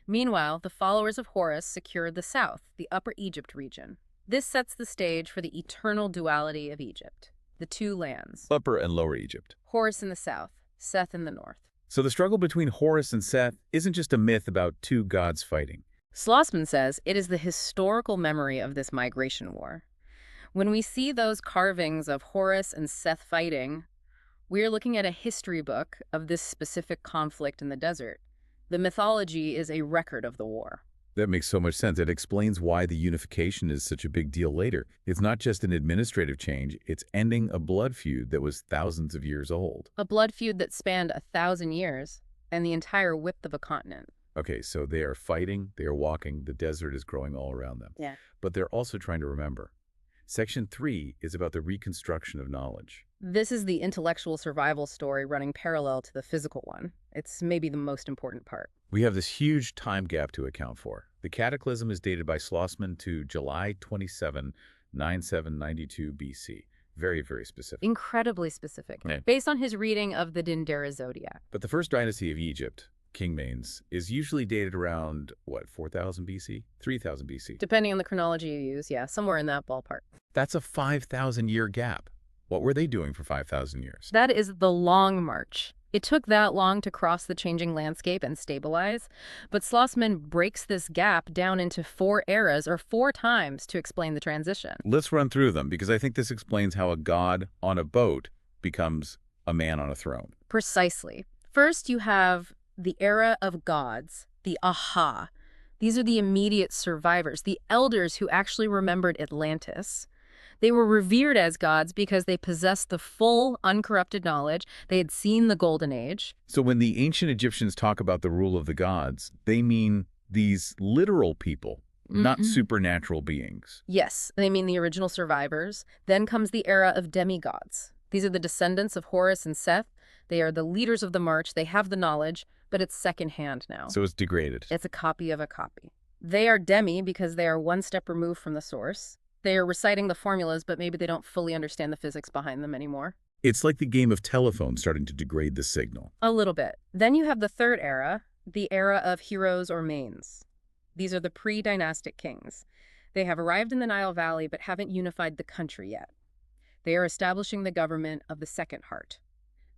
Meanwhile, the followers of Horus secured the south, the Upper Egypt region. This sets the stage for the eternal duality of Egypt. The two lands. Upper and Lower Egypt. Horus in the south, Seth in the north. So the struggle between Horus and Seth isn't just a myth about two gods fighting. Slosman says it is the historical memory of this migration war. When we see those carvings of Horus and Seth fighting, we're looking at a history book of this specific conflict in the desert. The mythology is a record of the war. That makes so much sense. It explains why the unification is such a big deal later. It's not just an administrative change, it's ending a blood feud that was thousands of years old. A blood feud that spanned 1,000 years and the entire width of a continent. Okay, so they are fighting, they are walking, the desert is growing all around them. Yeah. But they're also trying to remember. Section 3 is about the reconstruction of knowledge. This is the intellectual survival story running parallel to the physical one. It's maybe the most important part. We have this huge time gap to account for. The Cataclysm is dated by Slosman to July 27, 9792 BC. Very, very specific. Incredibly specific, Yeah. based on his reading of the Dendera zodiac. But the first dynasty of Egypt, King Manes, is usually dated around, what, 4000 BC? 3000 BC. Depending on the chronology you use, yeah, somewhere in that ballpark. That's a 5,000-year gap. What were they doing for 5,000 years? That is the Long March. It took that long to cross the changing landscape and stabilize, but Slosman breaks this gap down into 4 eras or 4 times to explain the transition. Let's run through them, because I think this explains how a god on a boat becomes a man on a throne. Precisely. First, you have the era of gods, the Ahâ. These are the immediate survivors, the elders who actually remembered Atlantis. They were revered as gods because they possessed the full, uncorrupted knowledge. They had seen the Golden Age. So when the ancient Egyptians talk about the rule of the gods, they mean these literal people, not supernatural beings. Yes, they mean the original survivors. Then comes the era of demigods. These are the descendants of Horus and Seth. They are the leaders of the march. They have the knowledge, but it's secondhand now. So it's degraded. It's a copy of a copy. They are demi because they are one step removed from the source. They are reciting the formulas, but maybe they don't fully understand the physics behind them anymore. It's like the game of telephone starting to degrade the signal. A little bit. Then you have the third era, the era of heroes or manes. These are the pre-dynastic kings. They have arrived in the Nile Valley but haven't unified the country yet. They are establishing the government of the second heart.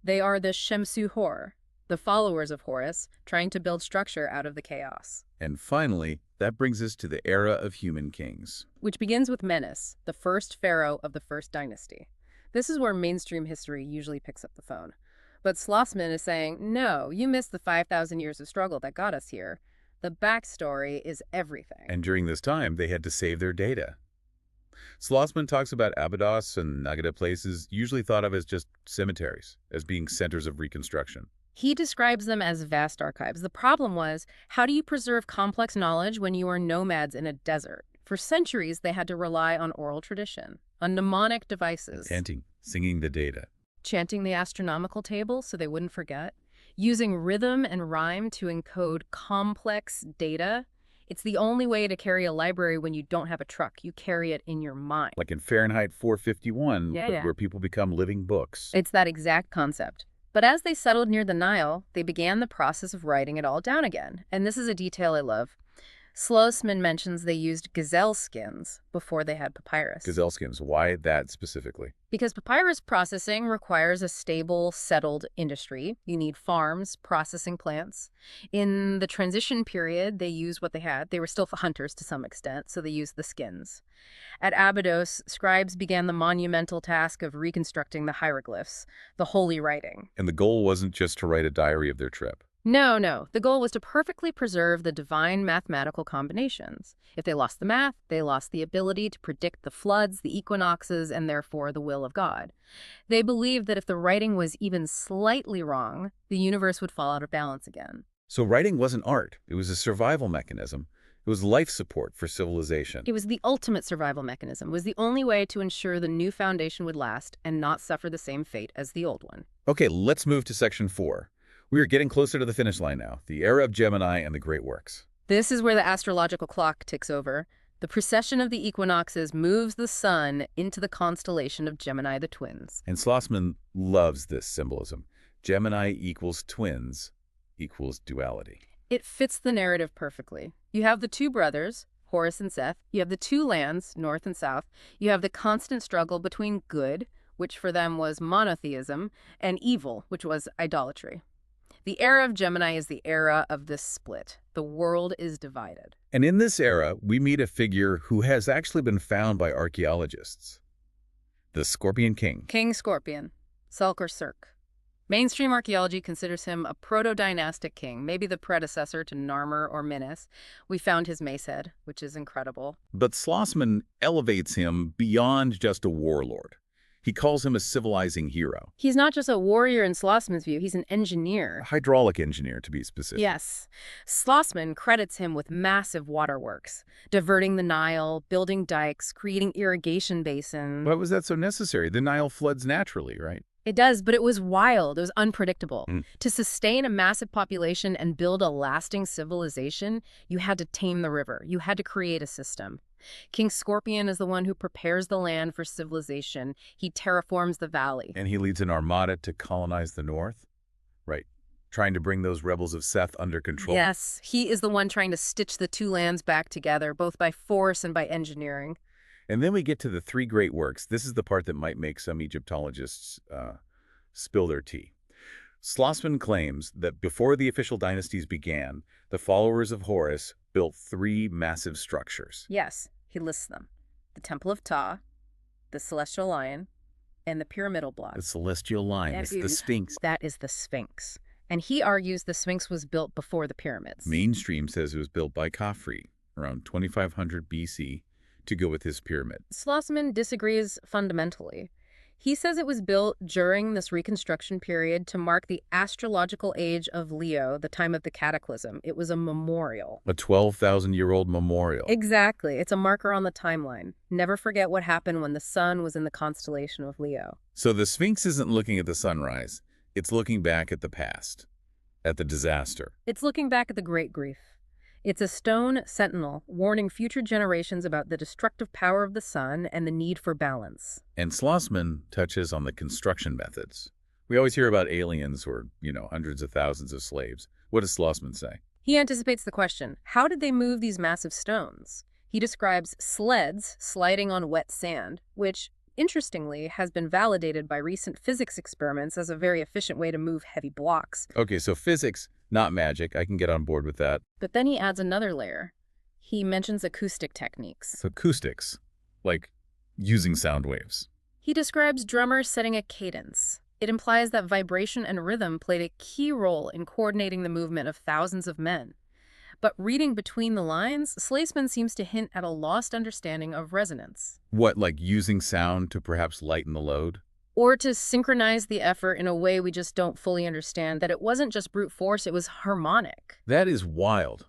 They are the Shemsu Hor, the followers of Horus, trying to build structure out of the chaos. And finally, that brings us to the era of human kings. Which begins with Menes, the first pharaoh of the first dynasty. This is where mainstream history usually picks up the phone. But Slosman is saying, no, you missed the 5,000 years of struggle that got us here. The backstory is everything. And during this time, they had to save their data. Slosman talks about Abydos and Nagada places usually thought of as just cemeteries, as being centers of reconstruction. He describes them as vast archives. The problem was, how do you preserve complex knowledge when you are nomads in a desert? For centuries, they had to rely on oral tradition, on mnemonic devices. Chanting, singing the data. Chanting the astronomical table so they wouldn't forget. Using rhythm and rhyme to encode complex data. It's the only way to carry a library when you don't have a truck. You carry it in your mind. Like in Fahrenheit 451, Yeah. where people become living books. It's that exact concept. But as they settled near the Nile, they began the process of writing it all down again. And this is a detail I love. Slosman mentions they used gazelle skins before they had papyrus. Gazelle skins. Why that specifically? Because papyrus processing requires a stable, settled industry. You need farms, processing plants. In the transition period, they used what they had. They were still hunters to some extent, so they used the skins. At Abydos, scribes began the monumental task of reconstructing the hieroglyphs, the holy writing. And the goal wasn't just to write a diary of their trip. No. The goal was to perfectly preserve the divine mathematical combinations. If they lost the math, they lost the ability to predict the floods, the equinoxes, and therefore the will of God. They believed that if the writing was even slightly wrong, the universe would fall out of balance again. So writing wasn't art. It was a survival mechanism. It was life support for civilization. It was the ultimate survival mechanism. It was the only way to ensure the new foundation would last and not suffer the same fate as the old one. Okay, let's move to section 4. We are getting closer to the finish line now, the era of Gemini and the great works. This is where the astrological clock ticks over. The precession of the equinoxes moves the sun into the constellation of Gemini the twins. And Slosman loves this symbolism. Gemini equals twins equals duality. It fits the narrative perfectly. You have the two brothers, Horus and Seth. You have the two lands, north and south. You have the constant struggle between good, which for them was monotheism, and evil, which was idolatry. The era of Gemini is the era of this split. The world is divided. And in this era, we meet a figure who has actually been found by archaeologists. The Scorpion King. King Scorpion, Selkirk. Mainstream archaeology considers him a proto-dynastic king, maybe the predecessor to Narmer or Minas. We found his mace head, which is incredible. But Slosman elevates him beyond just a warlord. He calls him a civilizing hero. He's not just a warrior in Slosman's view, he's an engineer. A hydraulic engineer, to be specific. Yes. Slosman credits him with massive waterworks, diverting the Nile, building dikes, creating irrigation basins. Why was that so necessary? The Nile floods naturally, right? It does, but it was wild. It was unpredictable. To sustain a massive population and build a lasting civilization, you had to tame the river. You had to create a system. King Scorpion is the one who prepares the land for civilization. He terraforms the valley. And he leads an armada to colonize the north? Right. Trying to bring those rebels of Seth under control? Yes, he is the one trying to stitch the two lands back together, both by force and by engineering. And then we get to the three great works. This is the part that might make some Egyptologists spill their tea. Slosman claims that before the official dynasties began, the followers of Horus built three massive structures. Yes, he lists them. The Temple of Ptah, the Celestial Lion, and the Pyramidal Block. The Celestial Lion, the Sphinx. That is the Sphinx. And he argues the Sphinx was built before the pyramids. Mainstream says it was built by Khafre around 2500 BC to go with his pyramid. Slosman disagrees fundamentally. He says it was built during this reconstruction period to mark the astrological age of Leo, the time of the Cataclysm. It was a memorial. A 12,000-year-old memorial. Exactly. It's a marker on the timeline. Never forget what happened when the sun was in the constellation of Leo. So the Sphinx isn't looking at the sunrise. It's looking back at the past, at the disaster. It's looking back at the Great Grief. It's a stone sentinel warning future generations about the destructive power of the sun and the need for balance. And Slosman touches on the construction methods. We always hear about aliens or, hundreds of thousands of slaves. What does Slosman say? He anticipates the question, how did they move these massive stones? He describes sleds sliding on wet sand, which, interestingly, has been validated by recent physics experiments as a very efficient way to move heavy blocks. Okay, so physics, not magic. I can get on board with that. But then he adds another layer. He mentions acoustic techniques. So acoustics, like using sound waves. He describes drummers setting a cadence. It implies that vibration and rhythm played a key role in coordinating the movement of thousands of men. But reading between the lines, Slosman seems to hint at a lost understanding of resonance. What, like using sound to perhaps lighten the load? or to synchronize the effort in a way we just don't fully understand, that it wasn't just brute force, it was harmonic. That is wild.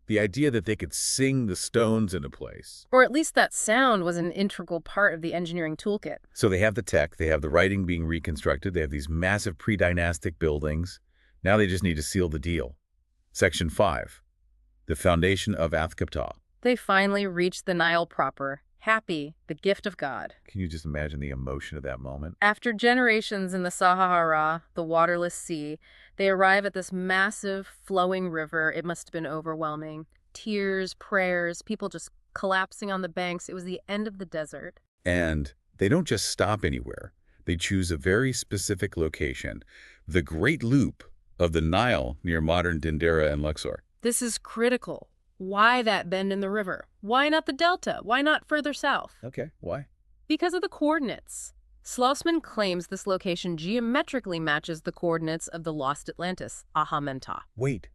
The idea that they could sing the stones into place. Or at least that sound was an integral part of the engineering toolkit. So they have the tech, they have the writing being reconstructed, they have these massive pre-dynastic buildings. Now they just need to seal the deal. Section 5. The foundation of Ahâ-Men-Ptah. They finally reached the Nile proper, happy, the gift of God. Can you just imagine the emotion of that moment? After generations in the Sahara, the waterless sea, they arrive at this massive, flowing river. It must have been overwhelming. Tears, prayers, people just collapsing on the banks. It was the end of the desert. And they don't just stop anywhere. They choose a very specific location, the Great Loop of the Nile near modern Dendera and Luxor. This is critical. Why that bend in the river? Why not the delta? Why not further south? Okay, why? Because of the coordinates. Slosman claims this location geometrically matches the coordinates of the lost Atlantis, Ahâ-Men-Ptah. Wait,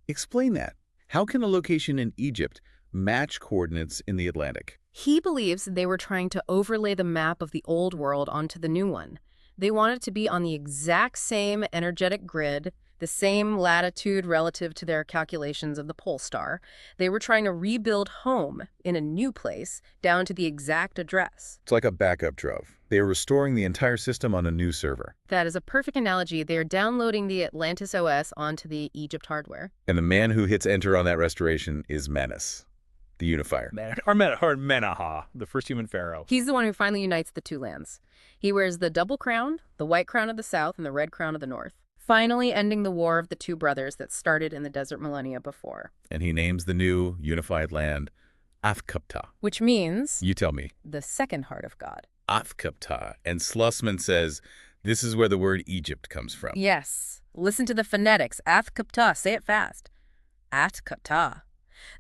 explain that. How can a location in Egypt match coordinates in the Atlantic? He believes they were trying to overlay the map of the old world onto the new one. They wanted to be on the exact same energetic grid, the same latitude relative to their calculations of the pole star. They were trying to rebuild home in a new place down to the exact address. It's like a backup drove. They are restoring the entire system on a new server. That is a perfect analogy. They are downloading the Atlantis OS onto the Egypt hardware. And the man who hits enter on that restoration is Menes, the unifier. Or Menaha, the first human pharaoh. He's the one who finally unites the two lands. He wears the double crown, the white crown of the south and the red crown of the north, finally ending the war of the two brothers that started in the desert millennia before. And he names the new unified land Ahâ-Men-Ptah. Which means You tell me. the second heart of God. Ahâ-Men-Ptah. And Slosman says this is where the word Egypt comes from. Yes. Listen to the phonetics. Ahâ-Men-Ptah. Say it fast. Ahâ-Men-Ptah.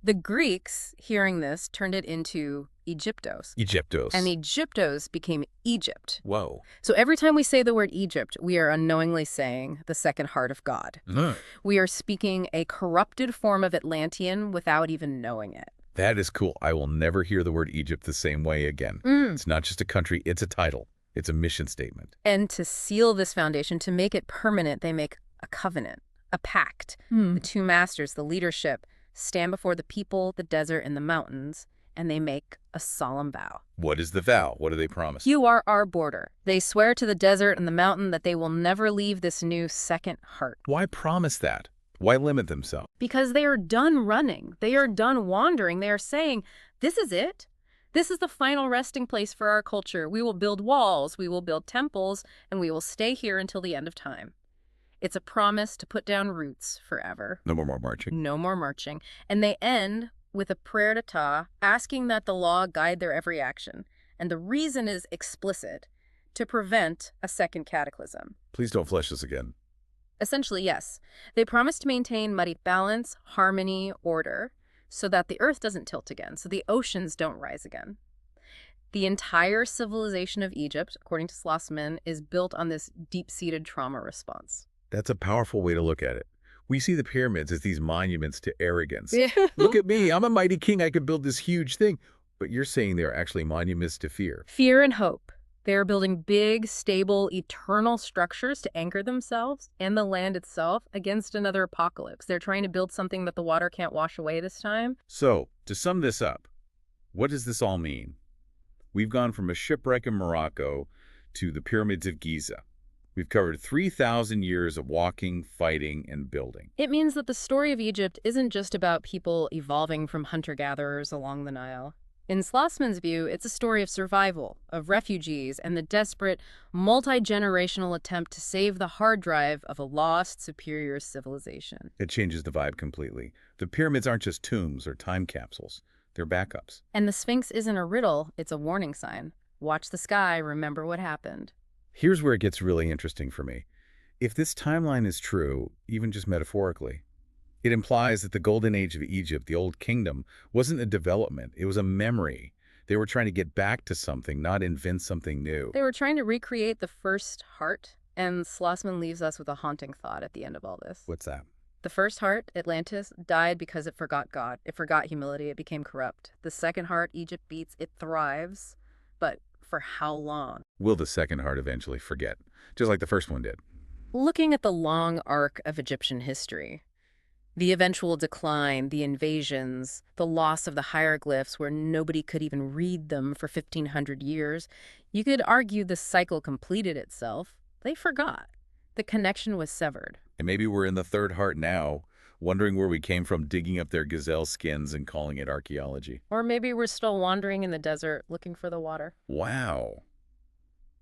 The Greeks, hearing this, turned it into Egyptos. Egyptos. And Egyptos became Egypt. Whoa. So every time we say the word Egypt, we are unknowingly saying the second heart of God. We are speaking a corrupted form of Atlantean without even knowing it. That is cool. I will never hear the word Egypt the same way again. It's not just a country, it's a title. It's a mission statement. And to seal this foundation, to make it permanent, they make a covenant, a pact. The two masters, the leadership, stand before the people, the desert, and the mountains, and they make a solemn vow. What is the vow? What do they promise? You are our border. They swear to the desert and the mountain that they will never leave this new second heart. Why promise that? Why limit themselves? Because they are done running. They are done wandering. They are saying, this is it. This is the final resting place for our culture. We will build walls, we will build temples, and we will stay here until the end of time. It's a promise to put down roots forever. No more marching. No more marching. And they end with a prayer to Ptah, asking that the law guide their every action. And the reason is explicit, to prevent a second cataclysm. Please don't flesh this again. Essentially, yes. They promise to maintain muddy balance, harmony, order, so that the earth doesn't tilt again, so the oceans don't rise again. The entire civilization of Egypt, according to Slosman, is built on this deep-seated trauma response. That's a powerful way to look at it. We see the pyramids as these monuments to arrogance. Look at me, I'm a mighty king, I could build this huge thing. But you're saying they're actually monuments to fear. Fear and hope. They are building big, stable, eternal structures to anchor themselves and the land itself against another apocalypse. They're trying to build something that the water can't wash away this time. So, to sum this up, what does this all mean? We've gone from a shipwreck in Morocco to the pyramids of Giza. We've covered 3,000 years of walking, fighting, and building. It means that the story of Egypt isn't just about people evolving from hunter-gatherers along the Nile. In Slosman's view, it's a story of survival, of refugees, and the desperate, multi-generational attempt to save the hard drive of a lost, superior civilization. It changes the vibe completely. The pyramids aren't just tombs or time capsules. They're backups. And the Sphinx isn't a riddle, it's a warning sign. Watch the sky, remember what happened. Here's where it gets really interesting for me. If this timeline is true, even just metaphorically, it implies that the golden age of Egypt, the old kingdom, wasn't a development. It was a memory. They were trying to get back to something, not invent something new. They were trying to recreate the first heart, and Slosman leaves us with a haunting thought at the end of all this. What's that? The first heart, Atlantis, died because it forgot God. It forgot humility. It became corrupt. The second heart, Egypt beats. It thrives, but for how long? Will the second heart eventually forget, just like the first one did? Looking at the long arc of Egyptian history, the eventual decline, the invasions, the loss of the hieroglyphs where nobody could even read them for 1,500 years, you could argue the cycle completed itself. They forgot. The connection was severed. And maybe we're in the third heart now, wondering where we came from, digging up their gazelle skins and calling it archaeology. Or maybe we're still wandering in the desert looking for the water. Wow.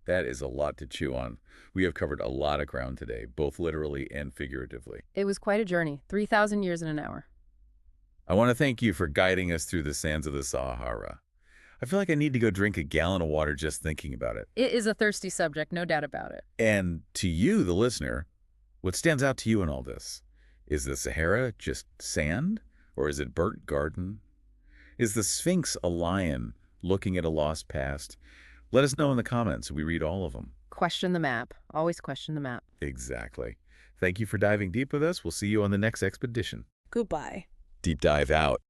That is a lot to chew on. We have covered a lot of ground today, both literally and figuratively. It was quite a journey, 3,000 years in an hour. I want to thank you for guiding us through the sands of the Sahara. I feel like I need to go drink a gallon of water just thinking about it. It is a thirsty subject, no doubt about it. And to you, the listener, what stands out to you in all this? Is the Sahara just sand? Or is it burnt garden? Is the Sphinx a lion looking at a lost past? Let us know in the comments. We read all of them. Question the map. Always question the map. Exactly. Thank you for diving deep with us. We'll see you on the next expedition. Goodbye. Deep dive out.